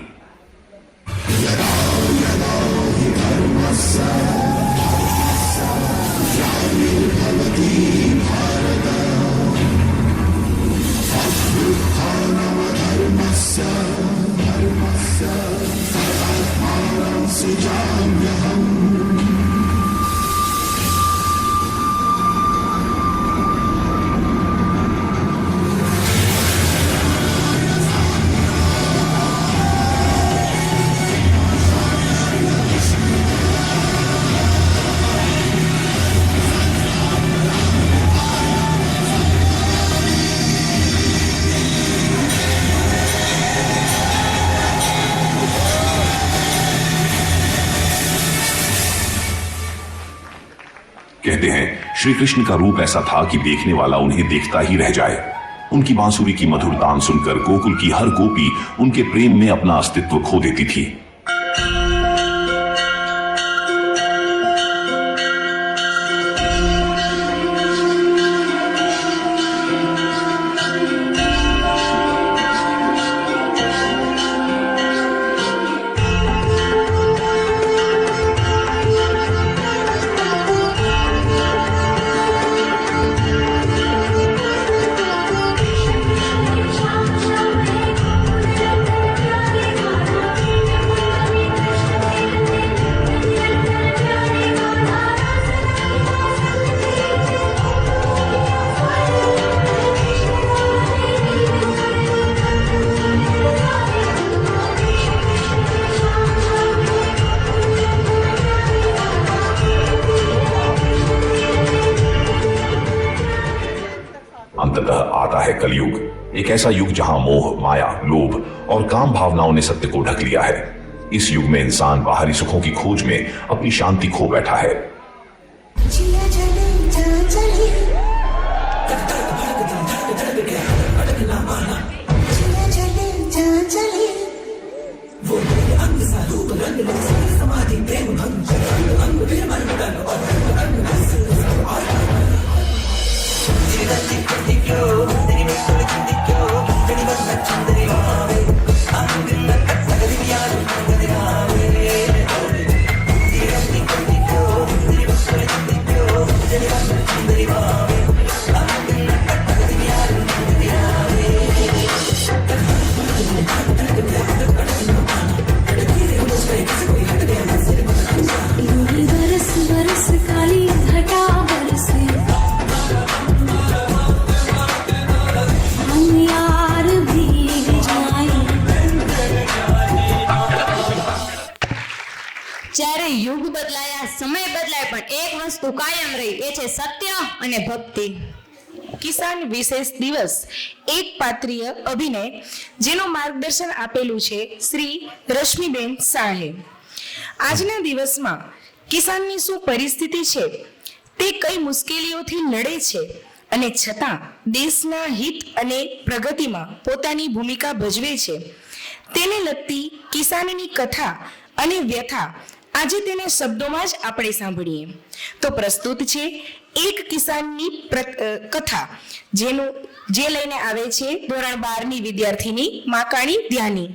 [SPEAKER 12] कहते हैं श्री कृष्ण का रूप ऐसा था कि देखने वाला उन्हें देखता ही रह जाए. उनकी बांसुरी की मधुर तान सुनकर गोकुल की हर गोपी उनके प्रेम में अपना अस्तित्व खो देती थी. ऐसा युग जहां मोह, माया, लोभ और काम भावनाओं ने सत्य को ढक लिया है। इस युग में इंसान बाहरी सुखों की खोज में अपनी शांति खो बैठा है।
[SPEAKER 5] बरस बरस काली घटा बरसे हम यार भीग जाए।
[SPEAKER 2] જ્યારે યુગ બદલાયા, સમય બદલાય, પણ એક વસ્તુ કાયમ રહી, એ છે સત્ય અને ભક્તિ.
[SPEAKER 1] કિસાન વિશેષ દિવસ એક પાત્રીય અભિનય જેનું માર્ગદર્શન આપેલું છે શ્રી રશ્મિબેન શાહે. આજના દિવસમાં કિસાનની શું પરિસ્થિતિ છે, તે કઈ મુશ્કેલીઓથી લડે છે અને છતાં દેશના હિત અને પ્રગતિમાં પોતાની ભૂમિકા ભજવે છે, તેને લગતી કિસાનની કથા અને વ્યથા આજે તેને શબ્દોમાં જ આપણે સાંભળીએ. તો પ્રસ્તુત છે એક કિસાનની કથા, જે લઈને આવે છે ધોરણ 12ની વિદ્યાર્થીની માકાણી ધ્યાની.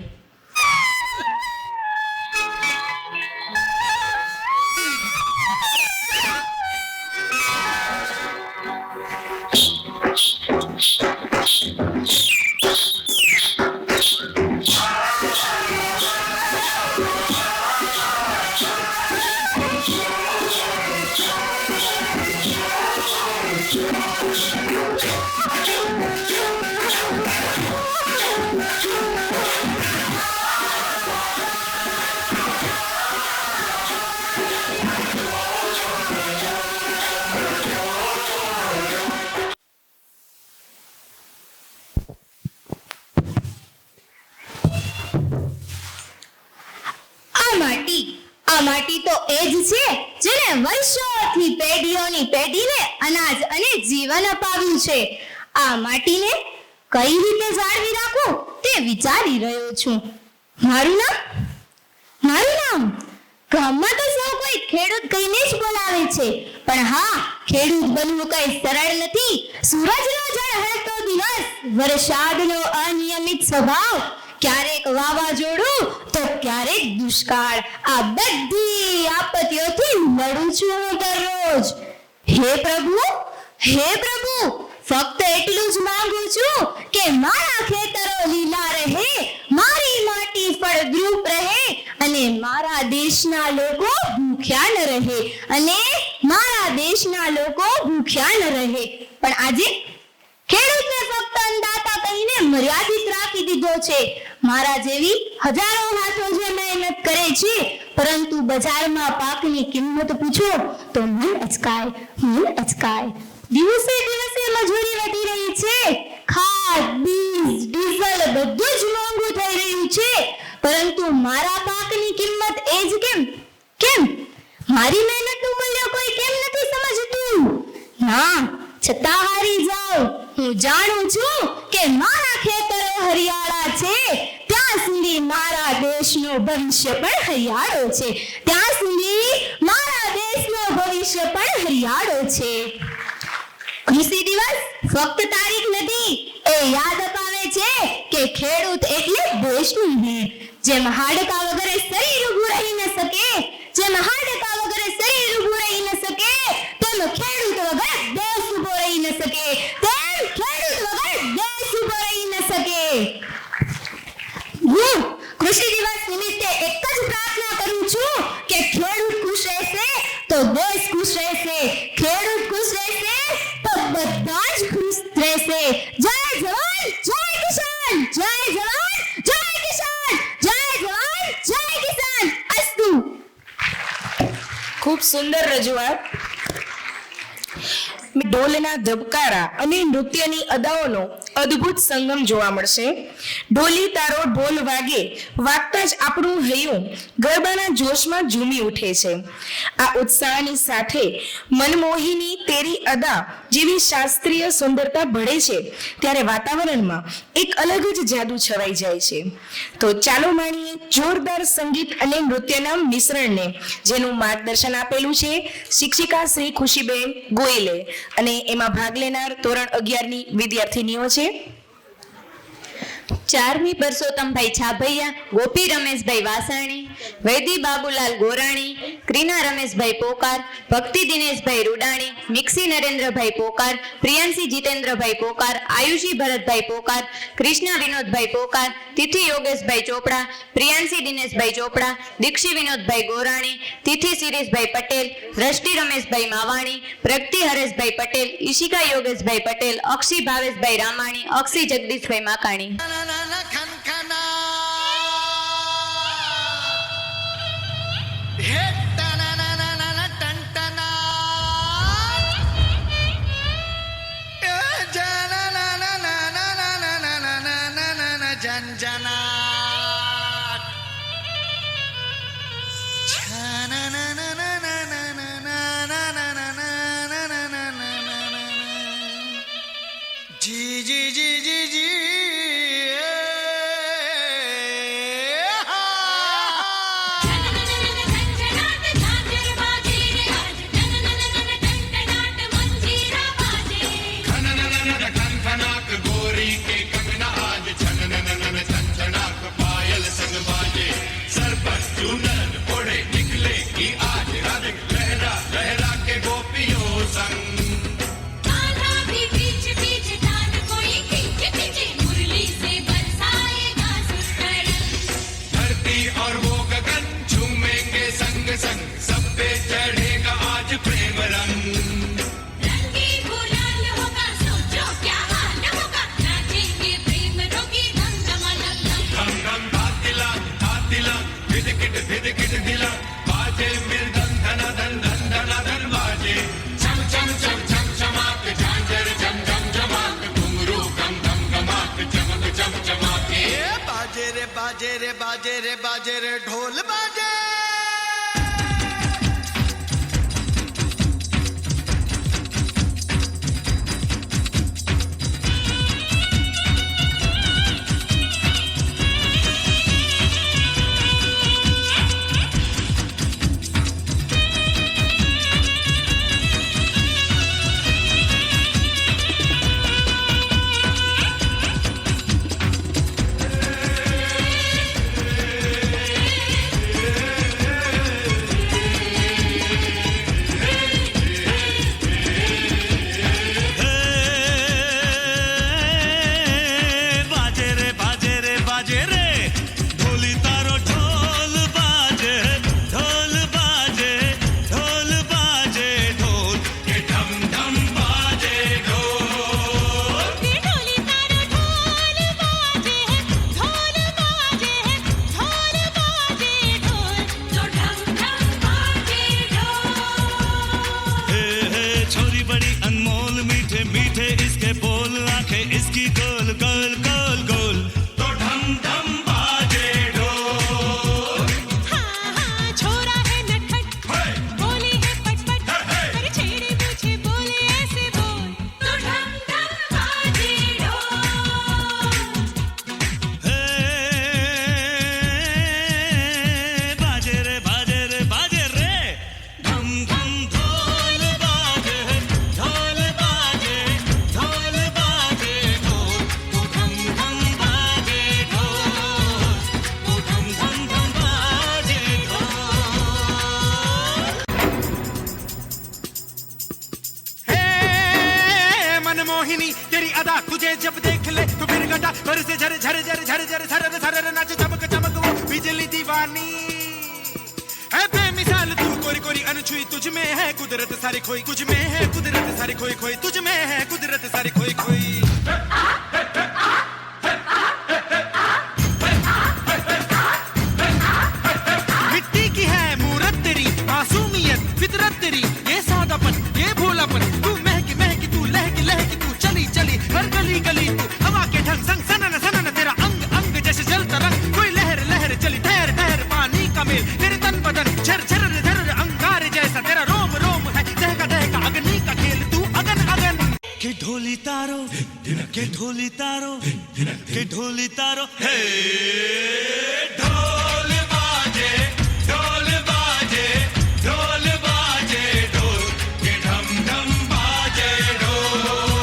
[SPEAKER 2] આ માટી તો એ જ છે જેને વર્ષોથી પેઢીઓની પેઢીને અનાજ અને જીવન અપાવ્યું છે. આ માટીને કઈ રીતે જાળવી રાખું તે વિચારી રહ્યો છું. મારું નામ ગામમાં તો સૌ કોઈ ખેડૂત કહીને જ બોલાવે છે, પણ હા, ખેડૂત બનવું કઈ સરળ નથી. સૂરજનો ઝળહળતો દિવસ, વરસાદનો અનિયમિત સ્વભાવ, ક્યારેક વાવાઝોડું તો ક્યારેક દુષ્કાળ, આ બધી આપત્તિઓથી લડું છું હું દરરોજ. હે પ્રભુ, ફક્ત એટલું જ માંગુ છું કે મારા ખેતરો લીલા રહે, મારી માટી ફળદ્રુપ રહે અને મારા દેશના લોકો ભૂખ્યા ન રહે. પણ આજે ખેડૂતને ફક્ત અન્નદાતા કહીને મર્યાદિત રાખી દીધો છે. મારા જેવી હજારો હાથો જે મહેનત કરે છે, પરંતુ બજારમાં પાકની કિંમત પૂછો તો મન અચકાય. દિવસે દિવસે મજૂરી વધી રહી છે, ખાદ, બીજ, ડીઝલ બધું જ મોંઘું થઈ રહ્યું છે, પરંતુ મારા પાકની કિંમત એ જ કેમ? મારી મહેનતનું મૂલ્ય કોઈ કેમ નથી સમજતું? ના, છતાં હારી જાઉં. હું જાણું છું કે મારા ખેતરો હરિયાળા છે, ત્યાં સુધી મારા દેશનો ભવિષ્ય પણ હરિયાળો છે. કૃષિ દિવસ ફક્ત તારીખ નથી, એ યાદ અપાવે છે કે ખેડૂત એટલે દેશની ભીડ. જેમ હાડકા વગર શરીર ઊભું રહી ન શકે, તેમ ખેડૂત વગર દેશ ઊભો રહી ન શકે. હું કૃષિ દિવસ નિમિત્તે એક જ પ્રાર્થના કરું છું કે ખેડૂત ખુશ રહેશે તો દેશ ખુશ રહેશે, ખેડૂત ખુશ રહેશે તો બધા જ ખુશ રહેશે. જય જવાન, જય કિસાન. જય જવાન, જય કિસાન. જય જવાન, જય કિસાન. અસ્તુ.
[SPEAKER 1] ખૂબ સુંદર રજૂઆત. ઢોલના ધબકારા અને નૃત્યની અદાઓનો અદ્ભુત સંગમ જોવા મળશે. ઢોલી તારો ઢોલ વાગે, વાગતા જ આપણું હૈયું ગરબાના જોશમાં ઝૂમી ઉઠે છે. આ ઉત્સાહની સાથે મનમોહિની તેરી અદા જેવી શાસ્ત્રીય સુંદરતા ભળે છે ત્યારે વાતાવરણમાં એક અલગ જ જાદુ છવાઈ જાય છે. તો ચાલો માણીએ જોરદાર સંગીત અને નૃત્યના મિશ્રણને, જેનું માર્ગદર્શન આપેલું છે શિક્ષિકા શ્રી ખુશીબેન ગોયલે અને એમાં ભાગ લેનાર ધોરણ 11 ની વિદ્યાર્થીનીઓ છે
[SPEAKER 2] ચારમી પરસોત્તમભાઈ છાભૈયા, ગોપી રમેશભાઈ વાસાણી, વૈદી બાબુલાલ ગોરાણી, ક્રીના રમેશભાઈ પોકાર, ભક્તિ દિનેશભાઈ રૂડાણી, મિક્સી નરેન્દ્રભાઈ પોકાર, પ્રિયાંશી જીતેન્દ્રભાઈ પોકાર, આયુષી ભરતભાઈ પોકાર, કૃષ્ણા વિનોદભાઈ પોકાર, તિથિ યોગેશભાઈ ચોપડા, પ્રિયાંશી દિનેશભાઈ ચોપડા, દીક્ષી વિનોદભાઈ ગોરાણી, તિથિ શિરીષભાઈ પટેલ, દ્રષ્ટિ રમેશભાઈ માવાણી, પ્રગતિ હરેશભાઈ પટેલ, ઈશિકા યોગેશભાઈ પટેલ, અક્ષી ભાવેશભાઈ રામાણી, અક્ષી જગદીશભાઈ માકાણી.
[SPEAKER 8] जी जी जी जी जी बाजे रे बाजे रे बाजे रे ढोल बाजे मोहिनी तेरी अदा तुझे जब देख ले तो फिर घटा पर से झर झर झर झर झर झर झर नाच चमक चमक वो बिजली दीवानी है बेमिसाल तू कोरी कोरी अनछुई तुझ में है कुदरत सारी खोई कुछ में है कुदरत सारी खोई खोई तुझ में है कुदरत सारी खोई खोई मिट्टी की है मूरत तेरी मासूमियत फितरत तेरी ये सादापन ये भोलापन तू महकी महकी तू लहकी लहकी तू चली चली हर गली गली तू के ढोली तारो हे ढोल बाजे ढोल बाजे ढोल बाजे ढोल के ढम ढम बाजे ढोल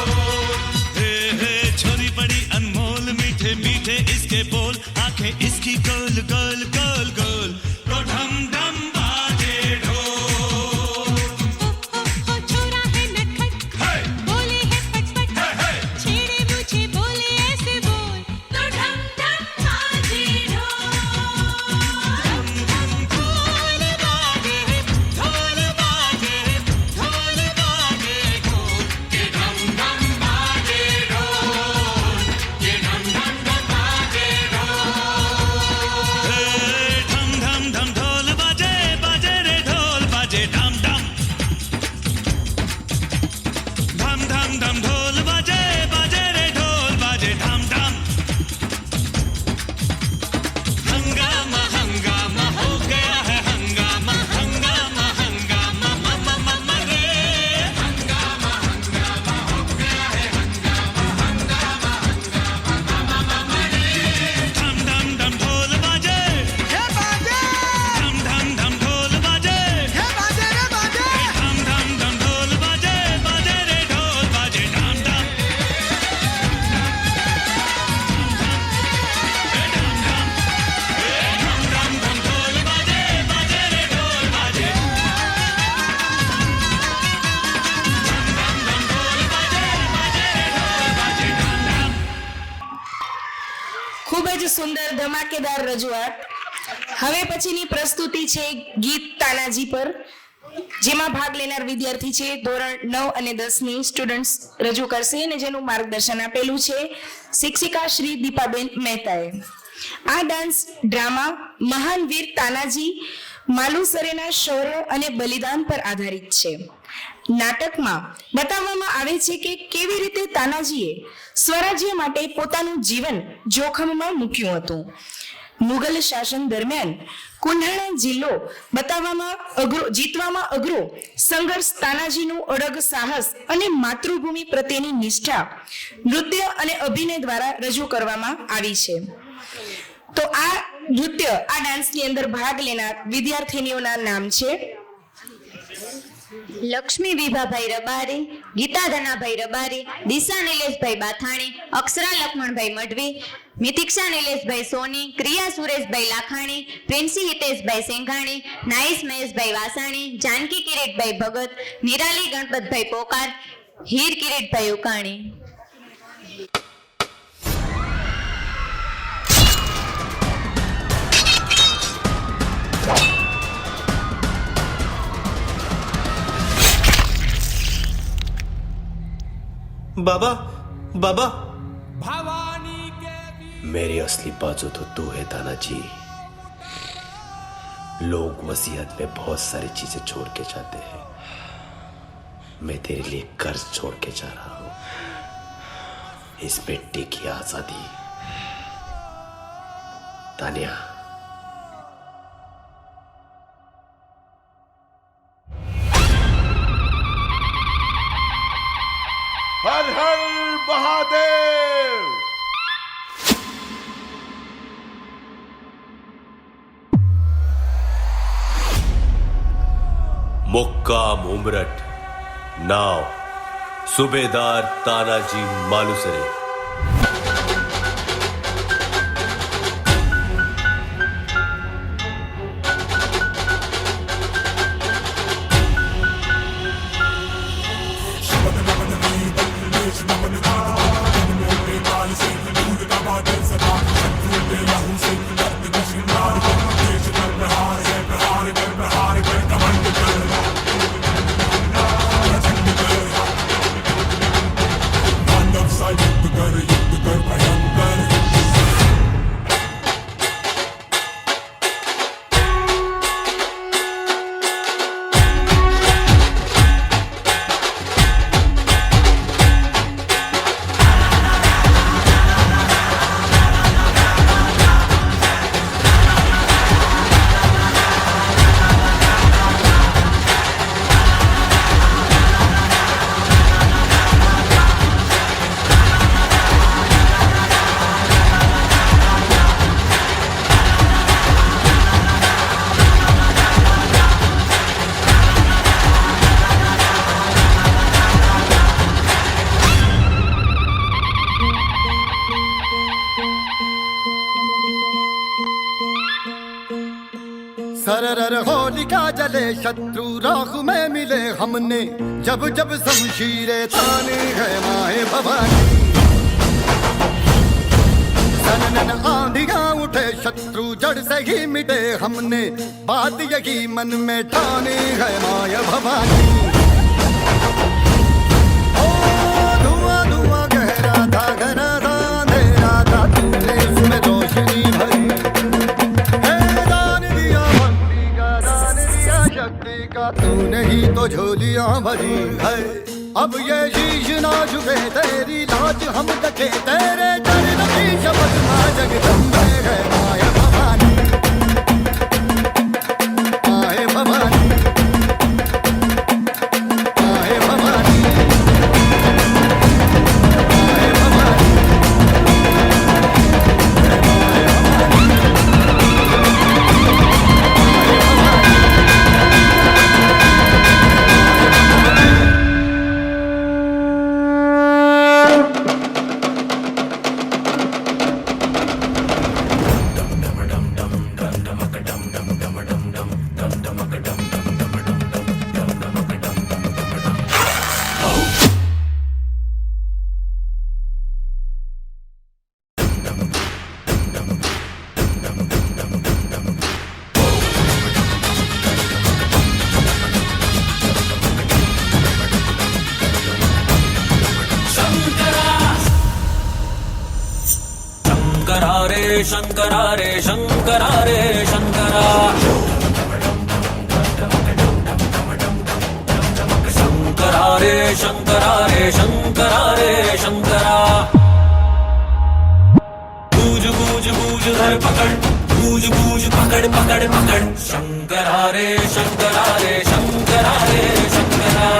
[SPEAKER 8] हे छोरी बड़ी अनमोल मीठे मीठे इसके बोल आंखें इसकी गोल गोल गोल गोल तो ढम ढम बाजे ढोल
[SPEAKER 5] छोरा है नटखट बोले है फटफट छेड़े मुझे बोले ऐसे बोल तो ढम ढम बाजे ढोल ढोल बाजे ढोल बाजे ढोल बाजे ढोल के ढम ढम बाजे ढोल के ढम ढम बाजे ढोल
[SPEAKER 8] धम धम धम ढोल बाजे बाजे रे ढोल बाजे धम धम धम धम धम ढोल बाजे बाजे रे ढोल बाजे धम धम हंगामा हंगामा हो गया है हंगामा हंगामा हंगामा मम्मा रे हंगामा हंगामा हो गया है हंगामा हंगामा हंगामा रे धम धम धम ढोल बाजे धम धम धम ढोल बाजे धम धम धम ढोल बाजे बाजे रे ढोल बाजे धम धम धम धम ढोल बाजे बाजे रे ढोल बाजे
[SPEAKER 1] ખૂબ જ સુંદર ધમાકેદાર રજૂઆત. હવે પછીની પ્રસ્તુતિ છે ગીત તાનાજી પર, જેમાં ભાગ લેનાર વિદ્યાર્થી છે ધોરણ 9 અને 10 ની સ્ટુડન્ટ્સ રજૂ કરશે અને જેનું માર્ગદર્શન આપેલું છે શિક્ષિકા શ્રી દીપાબેન મહેતાએ. આ ડાન્સ ડ્રામા મહાન વીર તાનાજી માલુસરેના શૌર્ય અને બલિદાન પર આધારિત છે. નાટકમાં બતાવવામાં આવે છે કે કેવી રીતે તાનાજીએ સ્વરાજ્ય માટે પોતાનું જીવન જોખમમાં મૂક્યું હતું. મુગલ શાસન દરમિયાન કુંડાણા જિલ્લો જીતવામાં અઘરો સંઘર્ષ, તાનાજીનું અડગ સાહસ અને માતૃભૂમિ પ્રત્યેની નિષ્ઠા નૃત્ય અને અભિનય દ્વારા રજૂ કરવામાં આવી છે. તો આ નૃત્ય, આ ડાન્સની અંદર ભાગ લેનાર વિદ્યાર્થીનીઓના નામ છે
[SPEAKER 2] લક્ષ્મી વિભાભાઈ રબારી, ગીતા ધનાભાઈ રબારી, દિશા નિલેશભાઈ બાથાણી, અક્ષરા લક્ષ્મણભાઈ મઢવી, મિતિક્ષા નિલેશભાઈ સોની, ક્રિયા સુરેશભાઈ લાખાણી, પ્રિન્સી હિતેશભાઈ સેંઘાણી, નાઈસ મહેશભાઈ વાસાણી, જાનકી કિરીટભાઈ ભગત, નિરાલી ગણપતભાઈ પોકાર, હીર કિરીટભાઈ ઉકાણી.
[SPEAKER 8] बाबा बाबा
[SPEAKER 12] मेरी असली बाजू तो तू है तानाजी. लोग वसीयत में बहुत सारी चीजें छोड़ के जाते हैं. मैं तेरे लिए कर्ज छोड़ के जा रहा हूं. इस बेटे की आजादी. तानिया,
[SPEAKER 4] हर हर महादेव.
[SPEAKER 12] मुक्काम उमरठ, नाव सूबेदार तानाजी मालुसरे.
[SPEAKER 8] सरर होलिका जले शत्रु राख में मिले हमने जब जब शमशीरें ताने है माए भवानी सनन आंधियां उठे शत्रु जड़ से ही मिटे हमने बात यही मन में ठाने है माया भवानी ओ धुआं धुआं गहरा था घना था अंधेरा था तूने उसमें रोशनी भरी है दान दिया भक्ति का दान दिया शक्ति का तूने ही तो झोलियां भरी है अब ये शीश ना झुके तेरी लाज हम तके तेरे चरण की शपथ मां जगदम्बे है माया भवानी माए भवानी माए भवानी माए भवानी
[SPEAKER 9] शंकरा रे शंकरा रे शंकरा शंकरा रे शंकरा रे शंकरा रे शंकरा बूझ बूझ बूझ धर पकड़ बूझ बूझ पकड़ पकड़ पकड़ शंकरा रे शंकरा रे शंकरा रे शंकरा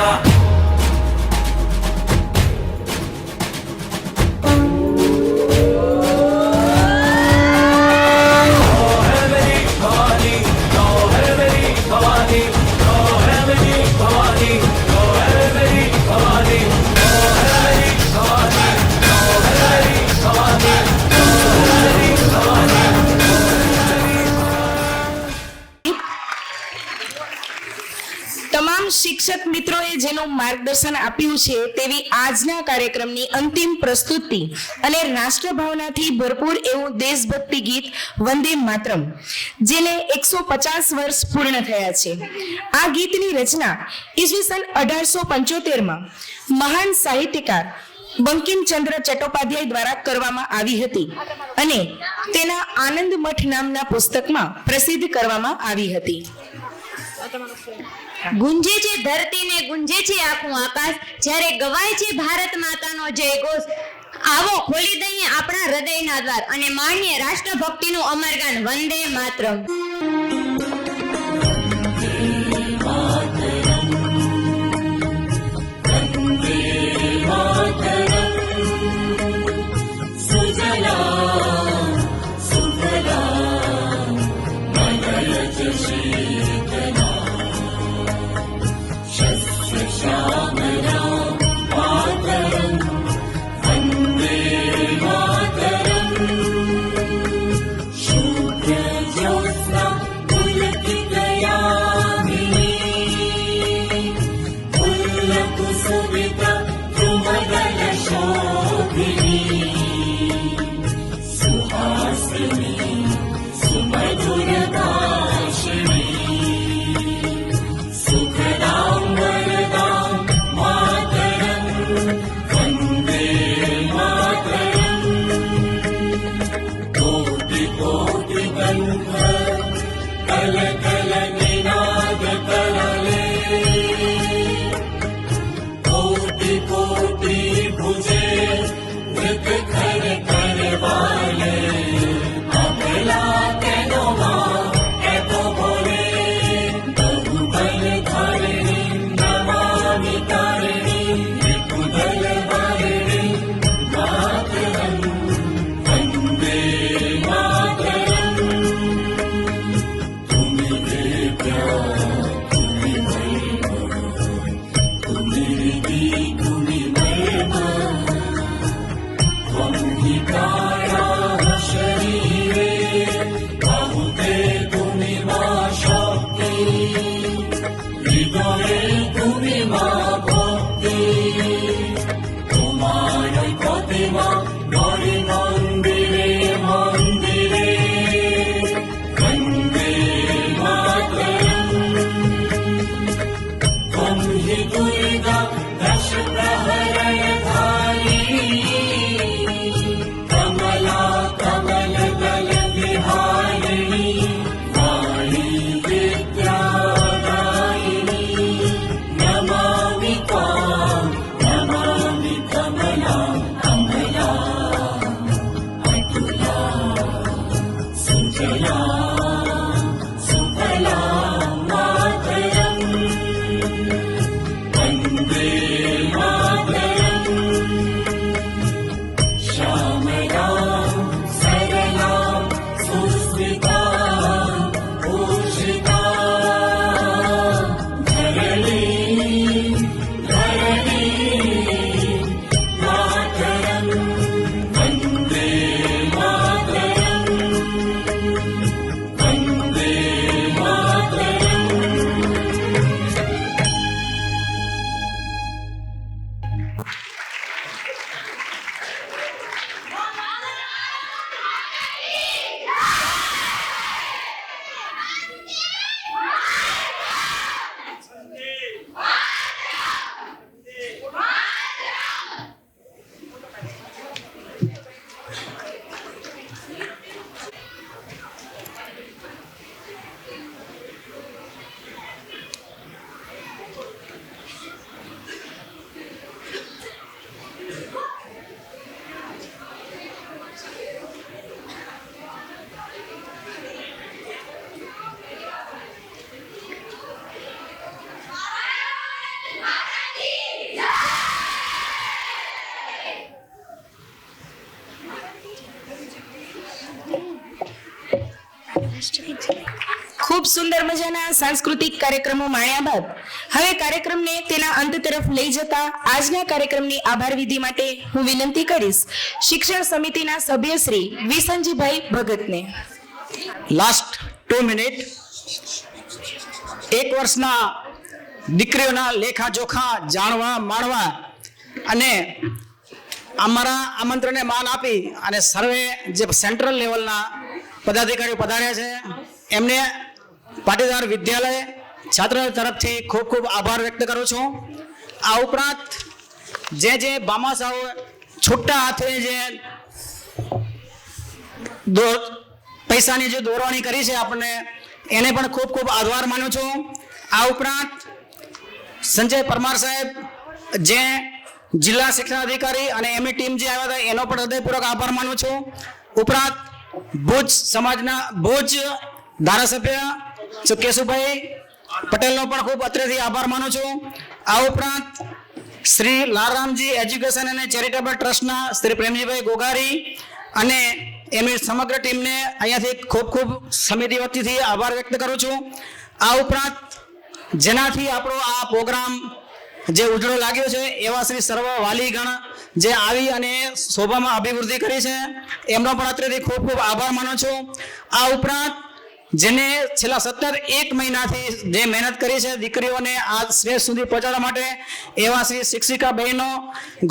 [SPEAKER 1] તમામ શિક્ષક મિત્રોએ જેનું માર્ગદર્શન આપ્યું છે તેવી આજના કાર્યક્રમની અંતિમ પ્રસ્તુતિ અને રાષ્ટ્રભાવનાથી ભરપૂર એવું દેશભક્તિ ગીત વંદે માતરમ જેને 150 વર્ષ પૂર્ણ થયા છે. આ ગીતની રચના ઈસવીસન 1875માં મહાન સાહિત્યકાર બંકિમચંદ્ર ચટ્ટોપાધ્યાય દ્વારા કરવામાં આવી હતી અને તેના આનંદ મઠ નામના પુસ્તકમાં પ્રસિદ્ધ કરવામાં આવી હતી.
[SPEAKER 2] ગુંજે છે ધરતી ને ગુંજે છે આખું આકાશ જ્યારે ગવાય છે ભારત માતાનો જય ઘોષ. આવો ખોલી દઈએ આપણા હૃદયના દ્વાર અને માણીએ રાષ્ટ્રભક્તિનું અમરગાન વંદે માતરમ.
[SPEAKER 5] जया सुफला मातरम वन्दे मातरम श्यामला सरला सुस्मिता भूषिता धरणी मातरम वन्दे मातरम वन्दे मातरम।
[SPEAKER 1] ખૂબ સુંદર મજાના સાંસ્કૃતિક કાર્યક્રમો માણ્યા બાદ હવે કાર્યક્રમને તેના અંત તરફ લઈ જતા આજના કાર્યક્રમની આભાર વિધિ માટે હું વિનંતી કરીશ શિક્ષણ સમિતિના સભ્ય શ્રી વિસનજીભાઈ ભગતને.
[SPEAKER 13] Last 2 minute. 1 વર્ષના દીકરીઓના લેખાજોખા જાણવા માણવા અને અમારા આમંત્રણને માન આપી અને સર્વે જે સેન્ટ્રલ લેવલના પદાધિકારીઓ પધાર્યા છે એમને પાટીદાર વિદ્યાલય છાત્ર તરફથી ખૂબ ખૂબ આભાર વ્યક્ત કરું છું. આ ઉપરાંત જે ભામાશાઓ છૂટા હાથે જે પૈસાની જે દોરવાની કરી છે આપણને એને પણ ખૂબ ખૂબ આભાર માનું છું. આ ઉપરાંત સંજય પરમાર સાહેબ જે જિલ્લા શિક્ષણ અધિકારી અને એમની ટીમ જે આવ્યા હતા એનો પણ હૃદયપૂર્વક આભાર માનું છું. ઉપરાંત ભુજ સમાજના ભુજ ધારાસભ્ય કેશુભાઈ પટેલનો પણ ખૂબ અત્રેથી આભાર માનું છું. આ ઉપરાંત શ્રી લાલરામજી એજ્યુકેશન અને ચેરિટેબલ ટ્રસ્ટના શ્રી પ્રેમજીભાઈ ગોગારી અને એમની સમગ્ર ટીમને અહીંયાથી ખૂબ ખૂબ સમિતિ વતીથી આભાર વ્યક્ત કરું છું. આ ઉપરાંત જેનાથી આપણો આ પ્રોગ્રામ જે ઉજળો લાગ્યો છે એવા શ્રી સર્વ વાલીગણ જે આવી અને શોભામાં અભિવૃદ્ધિ કરી છે એમનો પણ અત્રેથી ખૂબ ખૂબ આભાર માનું છું. આ ઉપરાંત જેને છેલ્લા સતત 1 મહિનાથી જે મહેનત કરી છે દીકરીઓને આ શ્રેષ્ઠ સુધી પહોંચાડવા માટે એવા શ્રી શિક્ષિકા બહેનો,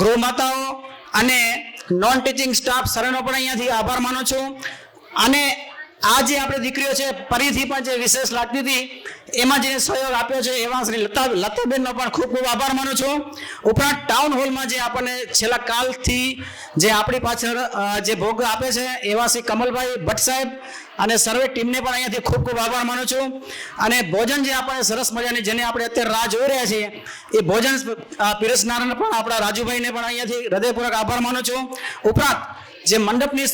[SPEAKER 13] ગૃહ માતાઓ અને નોન ટીચિંગ સ્ટાફ સર્વેનો પણ અહીંયાથી આભાર માનું છું. અને આ જે આપણે દીકરીઓ છે ફરીથી પણ જે વિશેષ લાગતી હતી એમાં જે સહયોગ આપ્યો છે એવા શ્રી લતાબેનનો પણ ખૂબ ખૂબ આભાર માનું છું. ઉપરાંત ટાઉન હોલમાં જે આપણને છેલ્લા કાલથી જે આપણી પાછળ જે ભોગ આપે છે એવા શ્રી કમલભાઈ ભટ્ટ સાહેબ અને સર્વે ટીમને પણ અહીંયાથી ખૂબ ખૂબ આભાર માનું છું. અને ભોજન જે આપણને સરસ મજાની જેને આપણે અત્યારે રાહ જોઈ રહ્યા છીએ એ ભોજન પીરસનારાને પણ આપણા રાજુભાઈને પણ અહીંયાથી હૃદયપૂર્વક આભાર માનું છું. ઉપરાંત જે મંડપની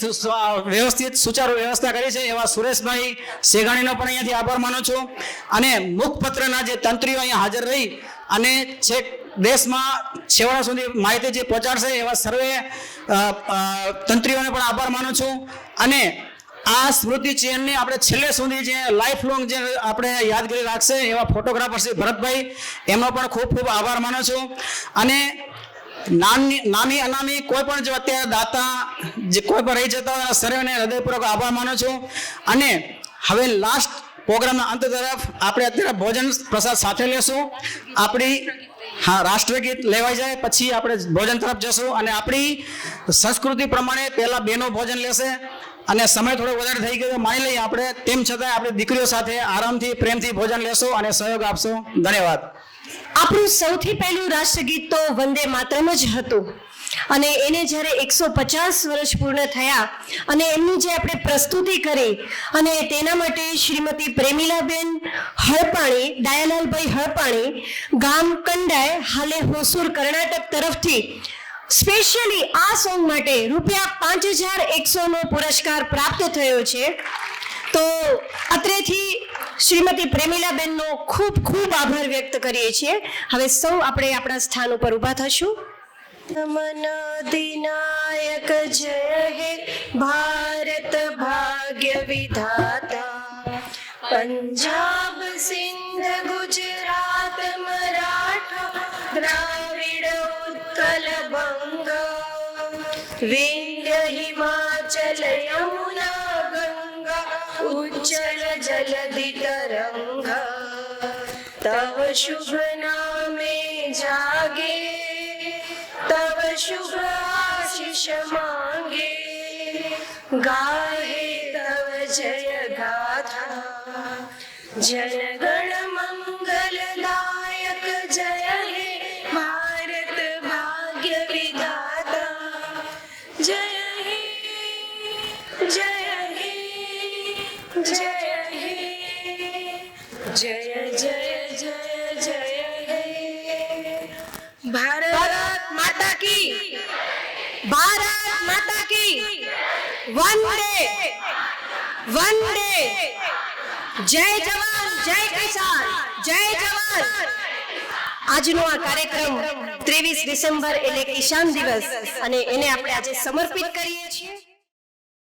[SPEAKER 13] વ્યવસ્થિત સુચારુ વ્યવસ્થા કરી છે એવા સુરેશભાઈ શેગાણીનો પણ અહીંયાથી આભાર માનું છું. અને મુખપત્રના જે તંત્રીઓ અહીંયા હાજર રહી અને છેક દેશમાં છેવાડા સુધી માહિતી જે પહોંચાડશે એવા સર્વે તંત્રીઓને પણ આભાર માનું છું. અને આ સ્મૃતિ ચિહ્નને આપણે છેલ્લે સુધી જે લાઈફ લોંગ જે આપણે યાદગીરી રાખશે એવા ફોટોગ્રાફર શ્રી ભરતભાઈ એમનો પણ ખૂબ ખૂબ આભાર માનું છું. અને નાની અનામી કોઈ પણ જો અત્યારે દાતા જે કોઈ પણ રહી જતા હોય સર્વેને હૃદયપૂર્વક આભાર માનું છું. અને હવે લાસ્ટ પ્રોગ્રામના અંત તરફ આપણે અત્યારે ભોજન પ્રસાદ સાથે લેશું. આપણી રાષ્ટ્રગીત લેવાઈ જાય પછી આપણે ભોજન તરફ જશું. અને આપણી સંસ્કૃતિ પ્રમાણે પહેલા બહેનો ભોજન લેશે અને સમય થોડો વધારે થઈ ગયો માની લઈએ આપણે, તેમ છતાં આપણે દીકરીઓ સાથે આરામથી પ્રેમથી ભોજન લેશું અને સહયોગ આપશું. ધન્યવાદ.
[SPEAKER 7] આપણું સૌથી પહેલું રાષ્ટ્રગીત તો વંદે માતરમ જ હતું અને એને જ્યારે 150 વર્ષ પૂર્ણ થયા અને એમની જે આપણે પ્રસ્તુતિ કરી અને તેના માટે શ્રીમતી પ્રેમીલાબેન હળપાણી, દયાલાલભાઈ હળપાણી, ગામ કંડાય, હાલે હોસુર, કર્ણાટક તરફથી સ્પેશિયલી આ સોંગ માટે ₹5100 નો પુરસ્કાર પ્રાપ્ત થયો છે.
[SPEAKER 14] તો અત્રેથી શ્રીમતી પ્રેમિલાબેનનો ખૂબ ખૂબ આભાર વ્યક્ત કરીએ છીએ. હવે સૌ આપણે આપણા સ્થાન ઉપર ઊભા થશું. નમન અધિનાયક જય હે ભારત ભાગ્ય વિધાતા, પંજાબ સિંધ ગુજરાત મરાઠા દ્રાવિડ ઉત્કલ બંગ, વિંધ્ય હિમાચલ યમુના ગંગા ઉચ્ચલ જલધિ તરંગ, તવ શુભ નામે જાગે तव शुभ आशीष मांगे, गाहे तव जय गाथा, जन गण मंगल दायक जय हे भारत भाग्य विधाता, जय हे जय हे जय हे जय जय जय जय हे भारत माता की, भारत माता की, वंदे वंदे, जय जवान जय किसान जय जवान. આજનો આ કાર્યક્રમ 23 ડિસેમ્બર એટલે કિસાન દિવસ અને એને આપણે આજે સમર્પિત કરીએ છીએ.